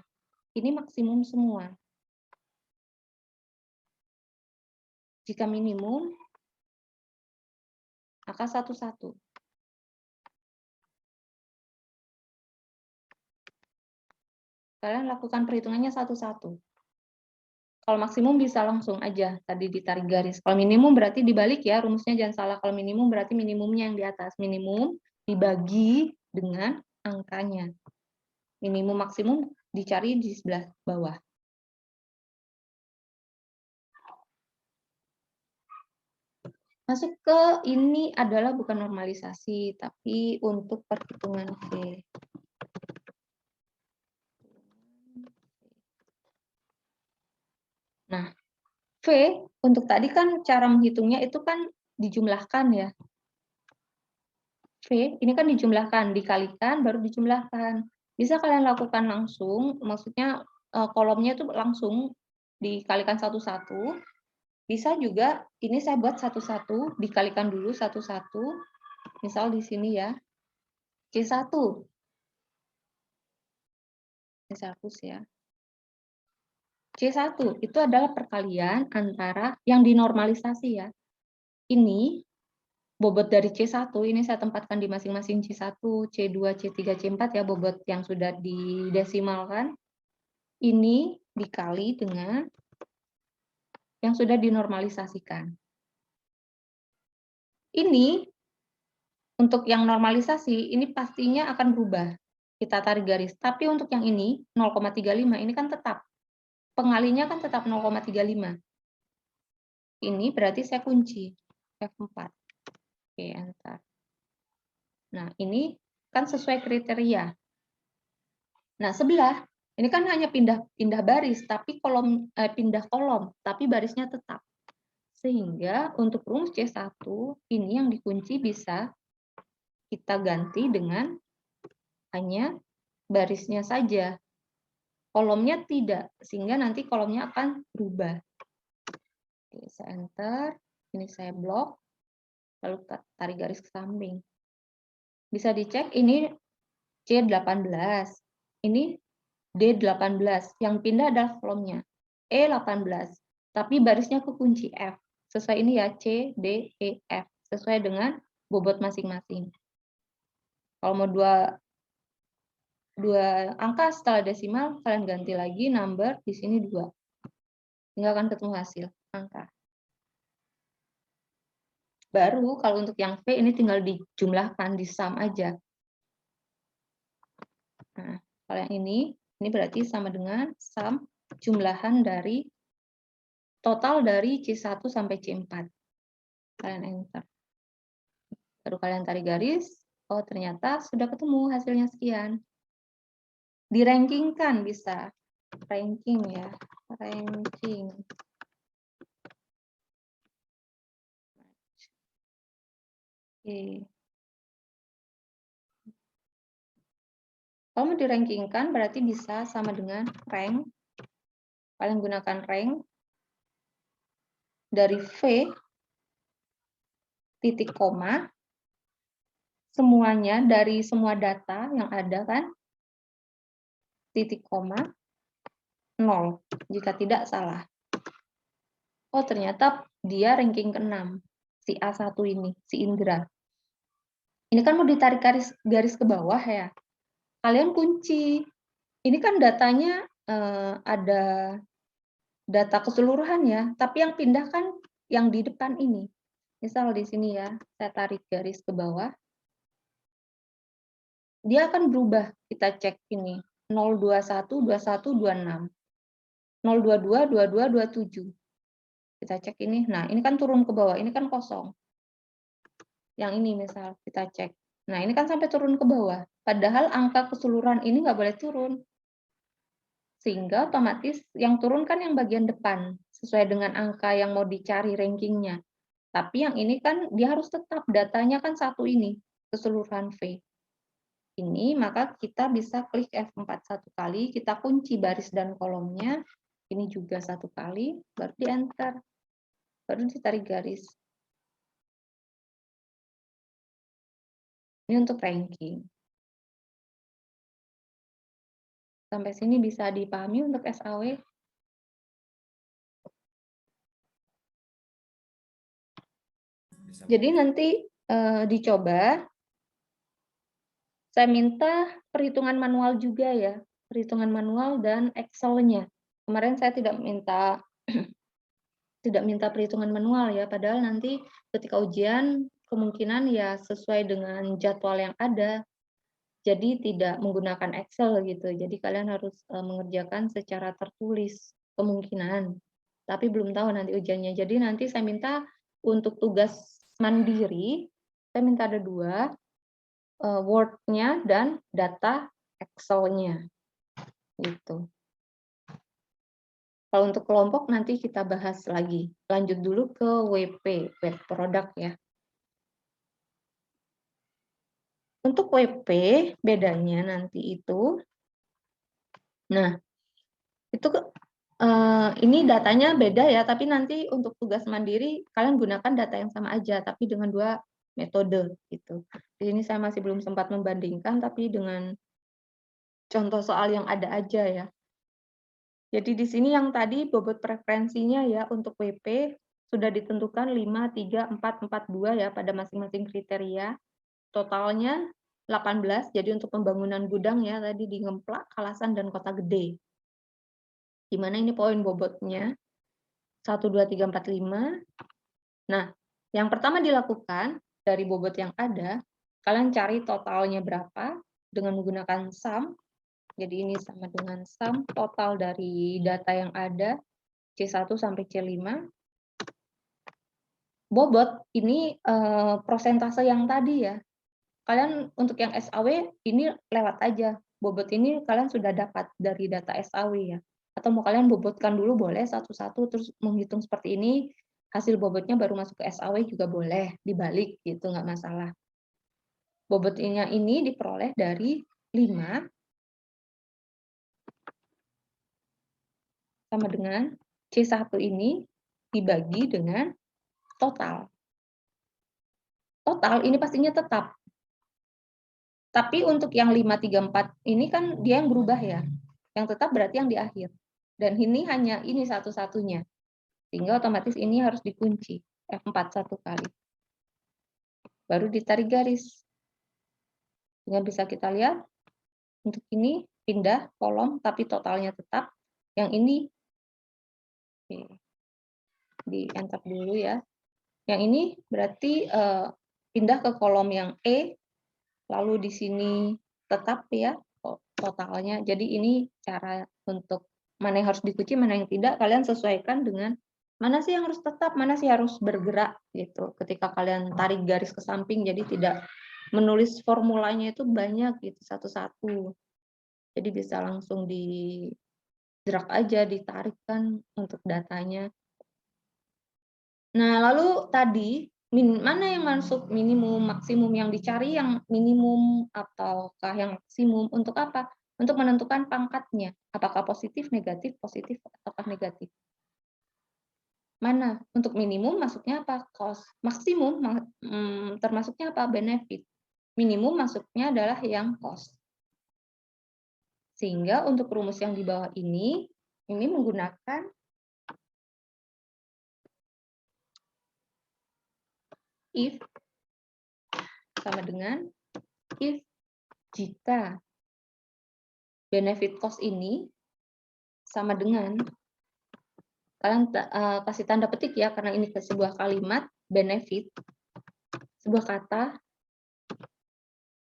Ini maksimum semua. Jika minimum, maka 1-1. Kalian lakukan perhitungannya 1-1. Kalau maksimum bisa langsung aja tadi ditarik garis. Kalau minimum berarti dibalik ya, rumusnya jangan salah. Kalau minimum berarti minimumnya yang di atas. Minimum dibagi dengan angkanya. Minimum maksimum dicari di sebelah bawah. Masuk ke ini adalah bukan normalisasi, tapi untuk perhitungan V. Nah, V untuk tadi kan cara menghitungnya itu kan dijumlahkan ya. V ini kan dijumlahkan, dikalikan baru dijumlahkan. Bisa kalian lakukan langsung, maksudnya kolomnya itu langsung dikalikan satu-satu. Bisa juga ini saya buat satu-satu, dikalikan dulu satu-satu. Misal di sini ya. C1. Ini saya hapus ya. C1 itu adalah perkalian antara yang dinormalisasi ya. Ini bobot dari C1 ini saya tempatkan di masing-masing C1, C2, C3, C4 ya, bobot yang sudah didesimalkan. Ini dikali dengan yang sudah dinormalisasikan. Ini untuk yang normalisasi ini pastinya akan berubah. Kita tarik garis. Tapi untuk yang ini 0,35 ini kan tetap. Pengalinya kan tetap 0,35. Ini berarti saya kunci F4. Oke, enter. Nah, ini kan sesuai kriteria. Nah, sebelah ini kan hanya pindah baris, tapi pindah kolom, tapi barisnya tetap. Sehingga untuk rumus C1 ini yang dikunci bisa kita ganti dengan hanya barisnya saja. Kolomnya tidak, sehingga nanti kolomnya akan berubah. Oke, saya enter, ini saya blok, lalu tarik garis ke samping. Bisa dicek ini C18, ini D18, yang pindah adalah kolomnya. E18, tapi barisnya kekunci F. Sesuai ini ya, C, D, E, F. Sesuai dengan bobot masing-masing. Kalau mau dua angka setelah desimal, kalian ganti lagi number, di sini 2. Tinggal akan ketemu hasil, angka. Baru kalau untuk yang V ini tinggal dijumlahkan, di sum aja. Nah, kalau yang ini berarti sama dengan sum jumlahan dari total dari C1 sampai C4. Kalian enter. Baru kalian tarik garis, oh ternyata sudah ketemu hasilnya sekian. Di-rankingkan bisa. Ranking ya, ranking. Oke. Kalau mau di-rankingkan berarti bisa sama dengan rank. Kalian gunakan rank dari V titik koma semuanya dari semua data yang ada kan titik koma 0 jika tidak salah. Oh ternyata dia ranking ke-6 si A1 ini, si Indra. Ini kan mau ditarik garis ke bawah ya. Kalian kunci. Ini kan datanya ada data keseluruhan ya, tapi yang pindah kan yang di depan ini. Misal di sini ya, saya tarik garis ke bawah. Dia akan berubah. Kita cek ini. 021, 21, 26. 022, 22, 27. Kita cek ini. Nah, ini kan turun ke bawah. Ini kan kosong. Yang ini misal kita cek. Nah, ini kan sampai turun ke bawah. Padahal angka keseluruhan ini nggak boleh turun. Sehingga otomatis yang turun kan yang bagian depan, sesuai dengan angka yang mau dicari rankingnya. Tapi yang ini kan dia harus tetap, datanya kan satu ini, keseluruhan V. Ini, maka kita bisa klik F4 satu kali, kita kunci baris dan kolomnya, ini juga satu kali, baru di enter, baru ditarik garis. Ini untuk ranking. Sampai sini bisa dipahami untuk SAW. Jadi nanti dicoba. Saya minta perhitungan manual juga ya, perhitungan manual dan Excel-nya. Kemarin saya tidak minta perhitungan manual ya, padahal nanti ketika ujian kemungkinan ya sesuai dengan jadwal yang ada. Jadi tidak menggunakan Excel gitu. Jadi kalian harus mengerjakan secara tertulis kemungkinan. Tapi belum tahu nanti ujiannya. Jadi nanti saya minta untuk tugas mandiri, saya minta ada 2, Word-nya dan data Excel-nya. Gitu. Kalau untuk kelompok nanti kita bahas lagi. Lanjut dulu ke WP, web product ya. Untuk WP, bedanya nanti itu, nah, itu ini datanya beda ya, tapi nanti untuk tugas mandiri, kalian gunakan data yang sama aja, tapi dengan 2 metode. Gitu. Di sini saya masih belum sempat membandingkan, tapi dengan contoh soal yang ada aja ya. Jadi di sini yang tadi bobot preferensinya ya, untuk WP sudah ditentukan 5, 3, 4, 4, 2 ya, pada masing-masing kriteria. Totalnya 18, jadi untuk pembangunan gudang ya, tadi di Ngemplak, Kalasan, dan Kota Gede. Di mana ini poin bobotnya, 1, 2, 3, 4, 5. Nah, yang pertama dilakukan, dari bobot yang ada, kalian cari totalnya berapa, dengan menggunakan sum. Jadi ini sama dengan sum, total dari data yang ada, C1 sampai C5. Bobot, ini prosentase yang tadi ya. Kalian untuk yang SAW ini lewat aja. Bobot ini kalian sudah dapat dari data SAW ya. Atau mau kalian bobotkan dulu boleh satu-satu terus menghitung seperti ini, hasil bobotnya baru masuk ke SAW juga boleh, dibalik gitu nggak masalah. Bobotnya ini diperoleh dari 5 sama dengan C1 ini dibagi dengan total. Total ini pastinya tetap. Tapi untuk yang 5, 3, 4 ini kan dia yang berubah ya. Yang tetap berarti yang di akhir. Dan ini hanya ini satu-satunya. Sehingga otomatis ini harus dikunci. F4 satu kali. Baru ditarik garis. Sehingga bisa kita lihat. Untuk ini pindah kolom tapi totalnya tetap. Yang ini di enter dulu ya. Yang ini berarti pindah ke kolom yang E. Lalu di sini tetap ya totalnya. Jadi ini cara untuk mana yang harus dikunci, mana yang tidak, kalian sesuaikan dengan mana sih yang harus tetap, mana sih harus bergerak gitu. Ketika kalian tarik garis ke samping, jadi tidak menulis formulanya itu banyak gitu satu-satu. Jadi bisa langsung di drag aja, ditarikkan untuk datanya. Nah, lalu tadi mana yang masuk minimum, maksimum, yang dicari yang minimum ataukah yang maksimum, untuk apa? Untuk menentukan pangkatnya, apakah positif, negatif, ataukah negatif. Mana? Untuk minimum masuknya apa? Cost. Maksimum termasuknya apa? Benefit. Minimum masuknya adalah yang cost. Sehingga untuk rumus yang di bawah ini menggunakan if sama dengan if jika benefit cost ini sama dengan, kalian kasih tanda petik ya, karena ini sebuah kalimat benefit, sebuah kata,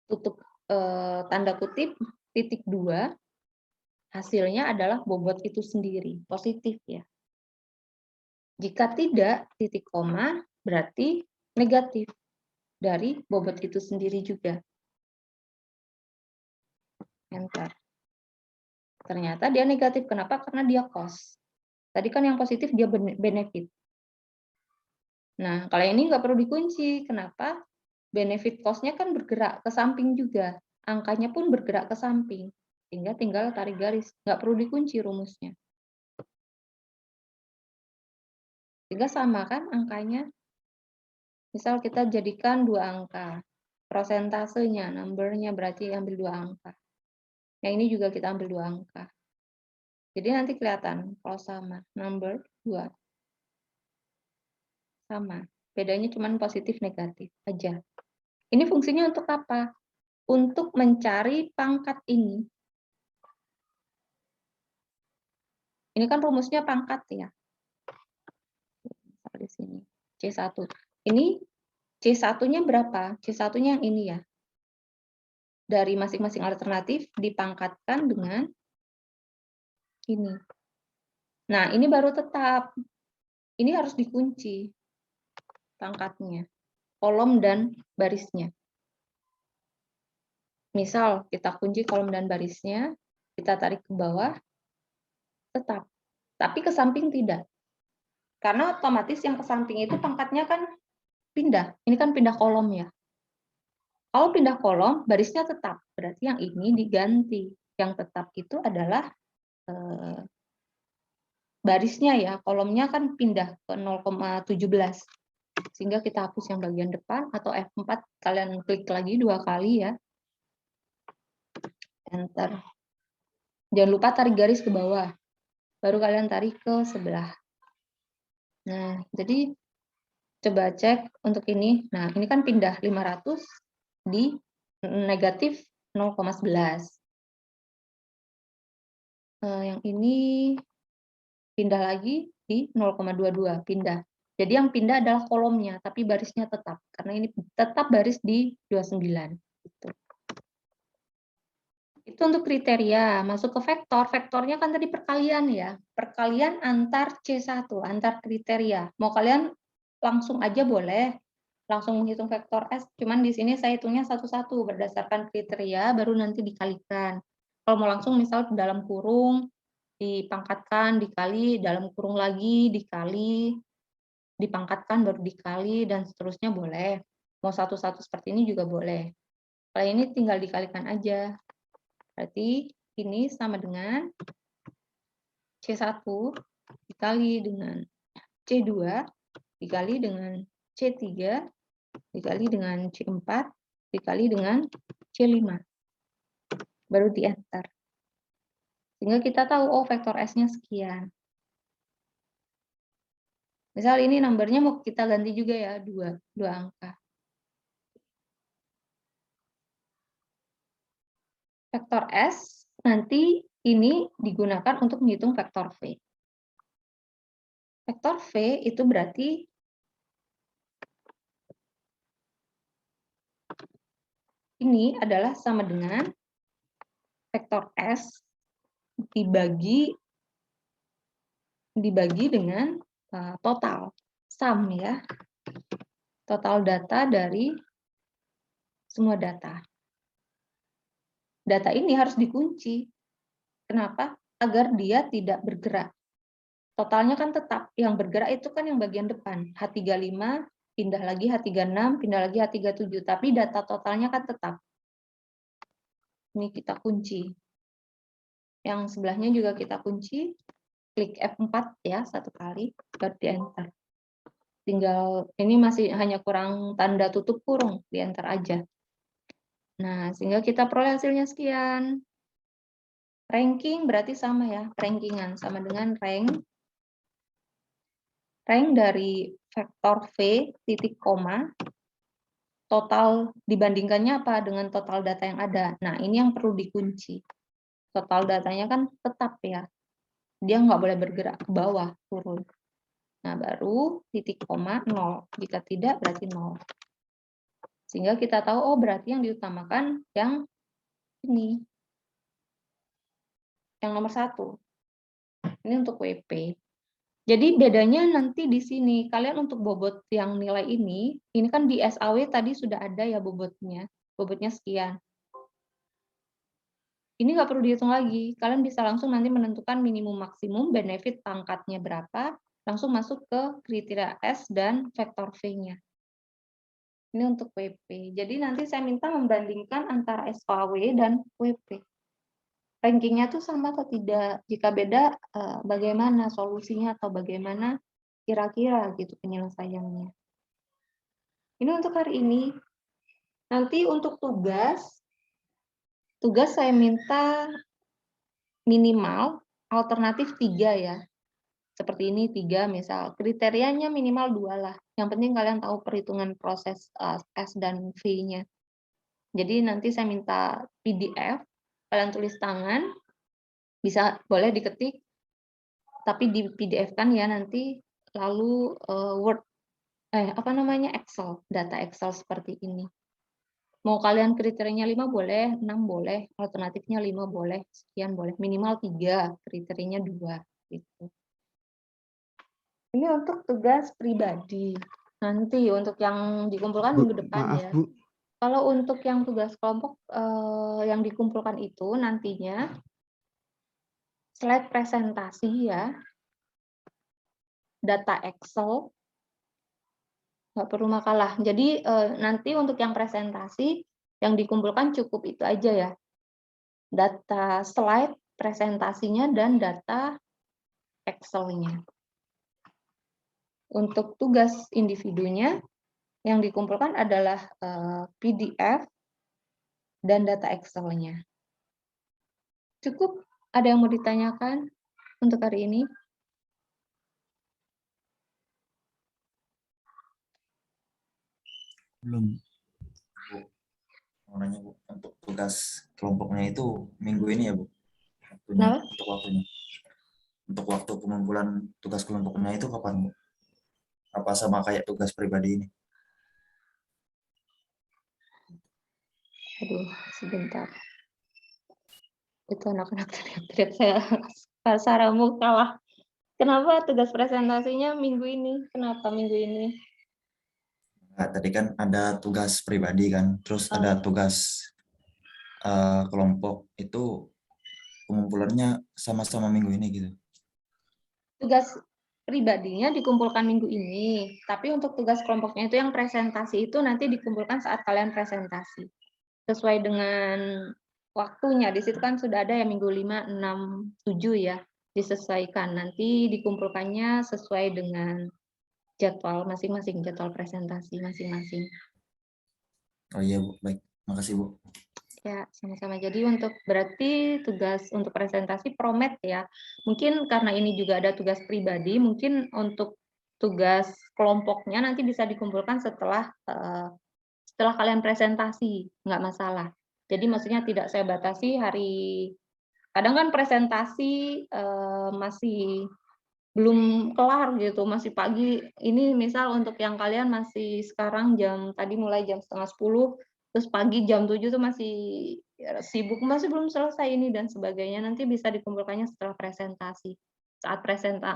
tutup tanda kutip, titik 2, hasilnya adalah bobot itu sendiri, positif ya. Jika tidak, titik koma, berarti negatif dari bobot itu sendiri juga. Enter. Ternyata dia negatif. Kenapa? Karena dia cost. Tadi kan yang positif dia benefit. Nah, kalau ini nggak perlu dikunci. Kenapa? Benefit cost-nya kan bergerak ke samping juga. Angkanya pun bergerak ke samping. Sehingga tinggal tarik garis. Nggak perlu dikunci rumusnya. Sehingga sama kan angkanya. Misal kita jadikan 2 angka. Prosentasenya, number-nya berarti ambil 2 angka. Yang ini juga kita ambil 2 angka. Jadi nanti kelihatan kalau sama. Number 2. Sama. Bedanya cuma positif negatif aja. Ini fungsinya untuk apa? Untuk mencari pangkat ini. Ini kan rumusnya pangkat ya. Di sini. C1. Ini C1-nya berapa? C1-nya yang ini ya. Dari masing-masing alternatif dipangkatkan dengan ini. Nah, ini baru tetap. Ini harus dikunci pangkatnya. Kolom dan barisnya. Misal kita kunci kolom dan barisnya, kita tarik ke bawah, tetap. Tapi ke samping tidak. Karena otomatis yang ke samping itu pangkatnya kan pindah. Ini kan pindah kolom ya. Kalau pindah kolom, barisnya tetap. Berarti yang ini diganti. Yang tetap itu adalah barisnya ya. Kolomnya kan pindah ke 0,17. Sehingga kita hapus yang bagian depan atau F4. Kalian klik lagi 2 kali ya. Enter. Jangan lupa tarik garis ke bawah. Baru kalian tarik ke sebelah. Nah, jadi coba cek untuk ini. Nah, ini kan pindah 500 di negatif 0,11. Yang ini pindah lagi di 0,22. Pindah. Jadi yang pindah adalah kolomnya, tapi barisnya tetap. Karena ini tetap baris di 29. Gitu. Itu untuk kriteria. Masuk ke vektor. Vektornya kan tadi perkalian ya. Perkalian antar C1, antar kriteria. Mau kalian langsung aja boleh. Langsung menghitung vektor S. Cuman di sini saya hitungnya satu-satu. Berdasarkan kriteria, baru nanti dikalikan. Kalau mau langsung misal dalam kurung, dipangkatkan, dikali, dalam kurung lagi, dikali, dipangkatkan, baru dikali, dan seterusnya boleh. Mau satu-satu seperti ini juga boleh. Kalau ini tinggal dikalikan aja. Berarti ini sama dengan C1 dikali dengan C2 dikali dengan C3 dikali dengan C4 dikali dengan C5. Baru di enter. Sehingga kita tahu, oh vektor S-nya sekian. Misal ini nomornya mau kita ganti juga ya, 2 angka. Vektor S nanti ini digunakan untuk menghitung vektor V. Vektor V itu berarti ini adalah sama dengan vektor S dibagi dengan total sum ya. Total data dari semua data. Data ini harus dikunci. Kenapa? Agar dia tidak bergerak. Totalnya kan tetap. Yang bergerak itu kan yang bagian depan. H35, pindah lagi H36, pindah lagi H37. Tapi data totalnya kan tetap. Ini kita kunci. Yang sebelahnya juga kita kunci. Klik F4 ya, 1 kali. Baru di enter. Tinggal, ini masih hanya kurang tanda tutup kurung. Di enter aja. Nah, sehingga kita peroleh hasilnya sekian. Ranking berarti sama ya, rankingan sama dengan rank dari vektor V titik koma, total dibandingkannya apa dengan total data yang ada. Nah, ini yang perlu dikunci. Total datanya kan tetap ya, dia nggak boleh bergerak ke bawah, turun. Nah, baru titik koma 0. Jika tidak, berarti 0. Sehingga kita tahu, oh berarti yang diutamakan yang ini. Yang nomor 1. Ini untuk WP. Jadi bedanya nanti di sini. Kalian untuk bobot yang nilai ini kan di SAW tadi sudah ada ya bobotnya. Bobotnya sekian. Ini nggak perlu dihitung lagi, kalian bisa langsung nanti menentukan minimum maksimum, benefit pangkatnya berapa, langsung masuk ke kriteria S dan vektor V-nya. Ini untuk WP. Jadi nanti saya minta membandingkan antara SOAW dan WP. Rankingnya tuh sama atau tidak? Jika beda, bagaimana solusinya atau bagaimana kira-kira gitu penyelesaiannya. Ini untuk hari ini. Nanti untuk tugas saya minta minimal alternatif 3 ya. Seperti ini 3 misal, kriterianya minimal 2 lah. Yang penting kalian tahu perhitungan proses S dan V-nya. Jadi nanti saya minta PDF, kalian tulis tangan, bisa boleh diketik, tapi di PDF-kan ya nanti, lalu Word, Excel, data Excel seperti ini. Mau kalian kriterianya 5 boleh, 6 boleh, alternatifnya 5 boleh, sekian boleh, minimal 3, kriterianya 2 gitu. Ini untuk tugas pribadi. Nanti untuk yang dikumpulkan Bu, minggu depan maaf ya. Bu, Kalau untuk yang tugas kelompok yang dikumpulkan itu nantinya slide presentasi ya, data Excel, nggak perlu makalah. Jadi nanti untuk yang presentasi yang dikumpulkan cukup itu aja ya. Data slide presentasinya dan data Excel-nya. Untuk tugas individunya yang dikumpulkan adalah PDF dan data Excel-nya. Cukup? Ada yang mau ditanyakan untuk hari ini? Belum. Bu, mau nanya Bu, untuk tugas kelompoknya itu minggu ini ya Bu? Kenapa? Untuk waktunya. Untuk waktu pengumpulan tugas kelompoknya itu kapan Bu? Apa sama kayak tugas pribadi ini? Aduh, sebentar. Itu anak-anak teriak-teriak saya saramu kalah. Kenapa tugas presentasinya minggu ini? Kenapa minggu ini? Nah, tadi kan ada tugas pribadi kan, terus ada tugas kelompok itu pengumpulannya sama-sama minggu ini gitu. Tugas pribadinya dikumpulkan minggu ini, tapi untuk tugas kelompoknya itu yang presentasi itu nanti dikumpulkan saat kalian presentasi. Sesuai dengan waktunya, di situ kan sudah ada ya minggu 5, 6, 7 ya, disesuaikan. Nanti dikumpulkannya sesuai dengan jadwal masing-masing, jadwal presentasi masing-masing. Oh iya Bu, baik. Makasih Bu. Ya, sama-sama. Jadi untuk berarti tugas untuk presentasi Promed ya. Mungkin karena ini juga ada tugas pribadi, mungkin untuk tugas kelompoknya nanti bisa dikumpulkan setelah kalian presentasi, nggak masalah. Jadi maksudnya tidak saya batasi hari, kadang kan presentasi masih belum kelar gitu, masih pagi. Ini misal untuk yang kalian masih sekarang tadi mulai jam 9:30, terus pagi jam 7 tuh masih sibuk, masih belum selesai ini dan sebagainya. Nanti bisa dikumpulkannya setelah presentasi. Saat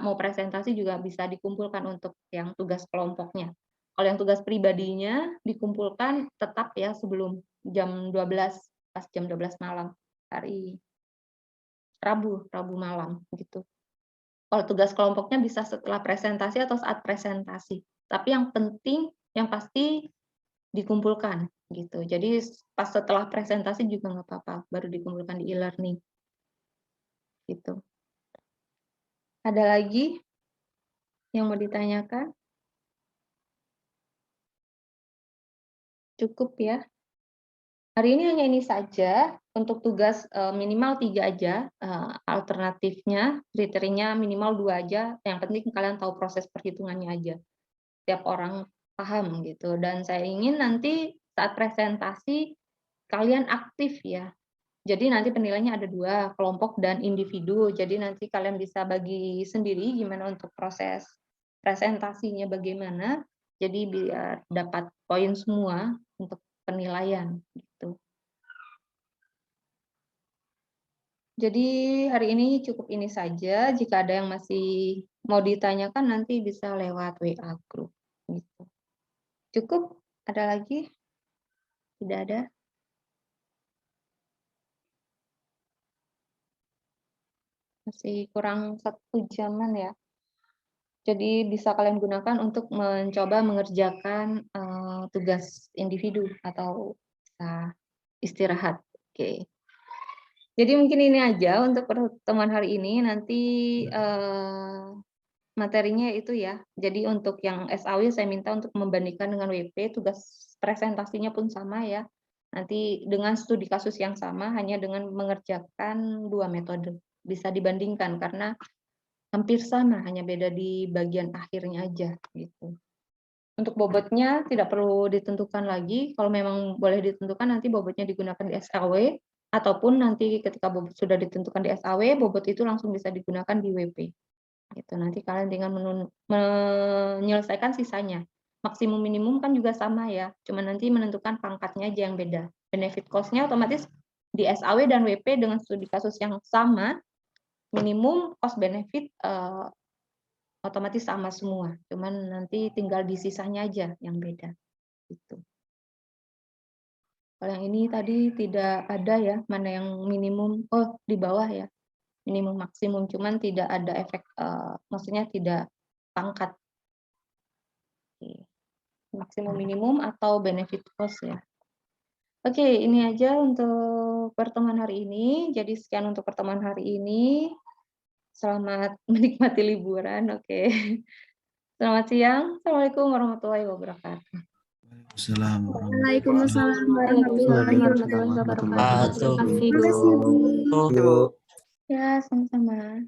mau presentasi juga bisa dikumpulkan untuk yang tugas kelompoknya. Kalau yang tugas pribadinya dikumpulkan tetap ya sebelum jam 12, pas jam 12 malam, hari Rabu malam gitu. Kalau tugas kelompoknya bisa setelah presentasi atau saat presentasi. Tapi yang penting, yang pasti dikumpulkan gitu. Jadi pas setelah presentasi juga nggak apa-apa, baru dikumpulkan di e-learning. Gitu. Ada lagi yang mau ditanyakan? Cukup ya. Hari ini hanya ini saja. Untuk tugas minimal 3 aja, alternatifnya, kriterianya minimal 2 aja. Yang penting kalian tahu proses perhitungannya aja. Tiap orang paham gitu. Dan saya ingin nanti saat presentasi kalian aktif ya. Jadi nanti penilaiannya ada 2, kelompok dan individu. Jadi nanti kalian bisa bagi sendiri gimana untuk proses presentasinya bagaimana. Jadi biar dapat poin semua untuk penilaian gitu. Jadi hari ini cukup ini saja. Jika ada yang masih mau ditanyakan nanti bisa lewat WA group gitu. Cukup? Ada lagi? Tidak ada? Masih kurang 1 jaman ya. Jadi bisa kalian gunakan untuk mencoba mengerjakan tugas individu atau bisa istirahat. Oke. Jadi mungkin ini aja untuk pertemuan hari ini. Nanti materinya itu ya. Jadi untuk yang SAW saya minta untuk membandingkan dengan WP, tugas presentasinya pun sama ya. Nanti dengan studi kasus yang sama, hanya dengan mengerjakan 2 metode. Bisa dibandingkan karena hampir sama, hanya beda di bagian akhirnya aja gitu. Untuk bobotnya tidak perlu ditentukan lagi, kalau memang boleh ditentukan nanti bobotnya digunakan di SAW, ataupun nanti ketika bobot sudah ditentukan di SAW, bobot itu langsung bisa digunakan di WP. Gitu. Nanti kalian tinggal menyelesaikan sisanya. Maksimum minimum kan juga sama ya, cuma nanti menentukan pangkatnya aja yang beda. Benefit cost-nya otomatis di SAW dan WP dengan studi kasus yang sama, minimum cost benefit otomatis sama semua, cuman nanti tinggal di sisanya aja yang beda gitu. Kalau yang ini tadi tidak ada ya, mana yang minimum, oh di bawah ya, minimum maksimum, cuman tidak ada efek, maksudnya tidak pangkat. Maksimum minimum atau benefit cost ya. Oke, ini aja untuk pertemuan hari ini. Jadi sekian untuk pertemuan hari ini. Selamat menikmati liburan, oke. Selamat siang. Assalamualaikum warahmatullahi wabarakatuh. Waalaikumsalam warahmatullahi wabarakatuh. Terima kasih, Bu. Terima kasih, Bu. Ya, sama-sama.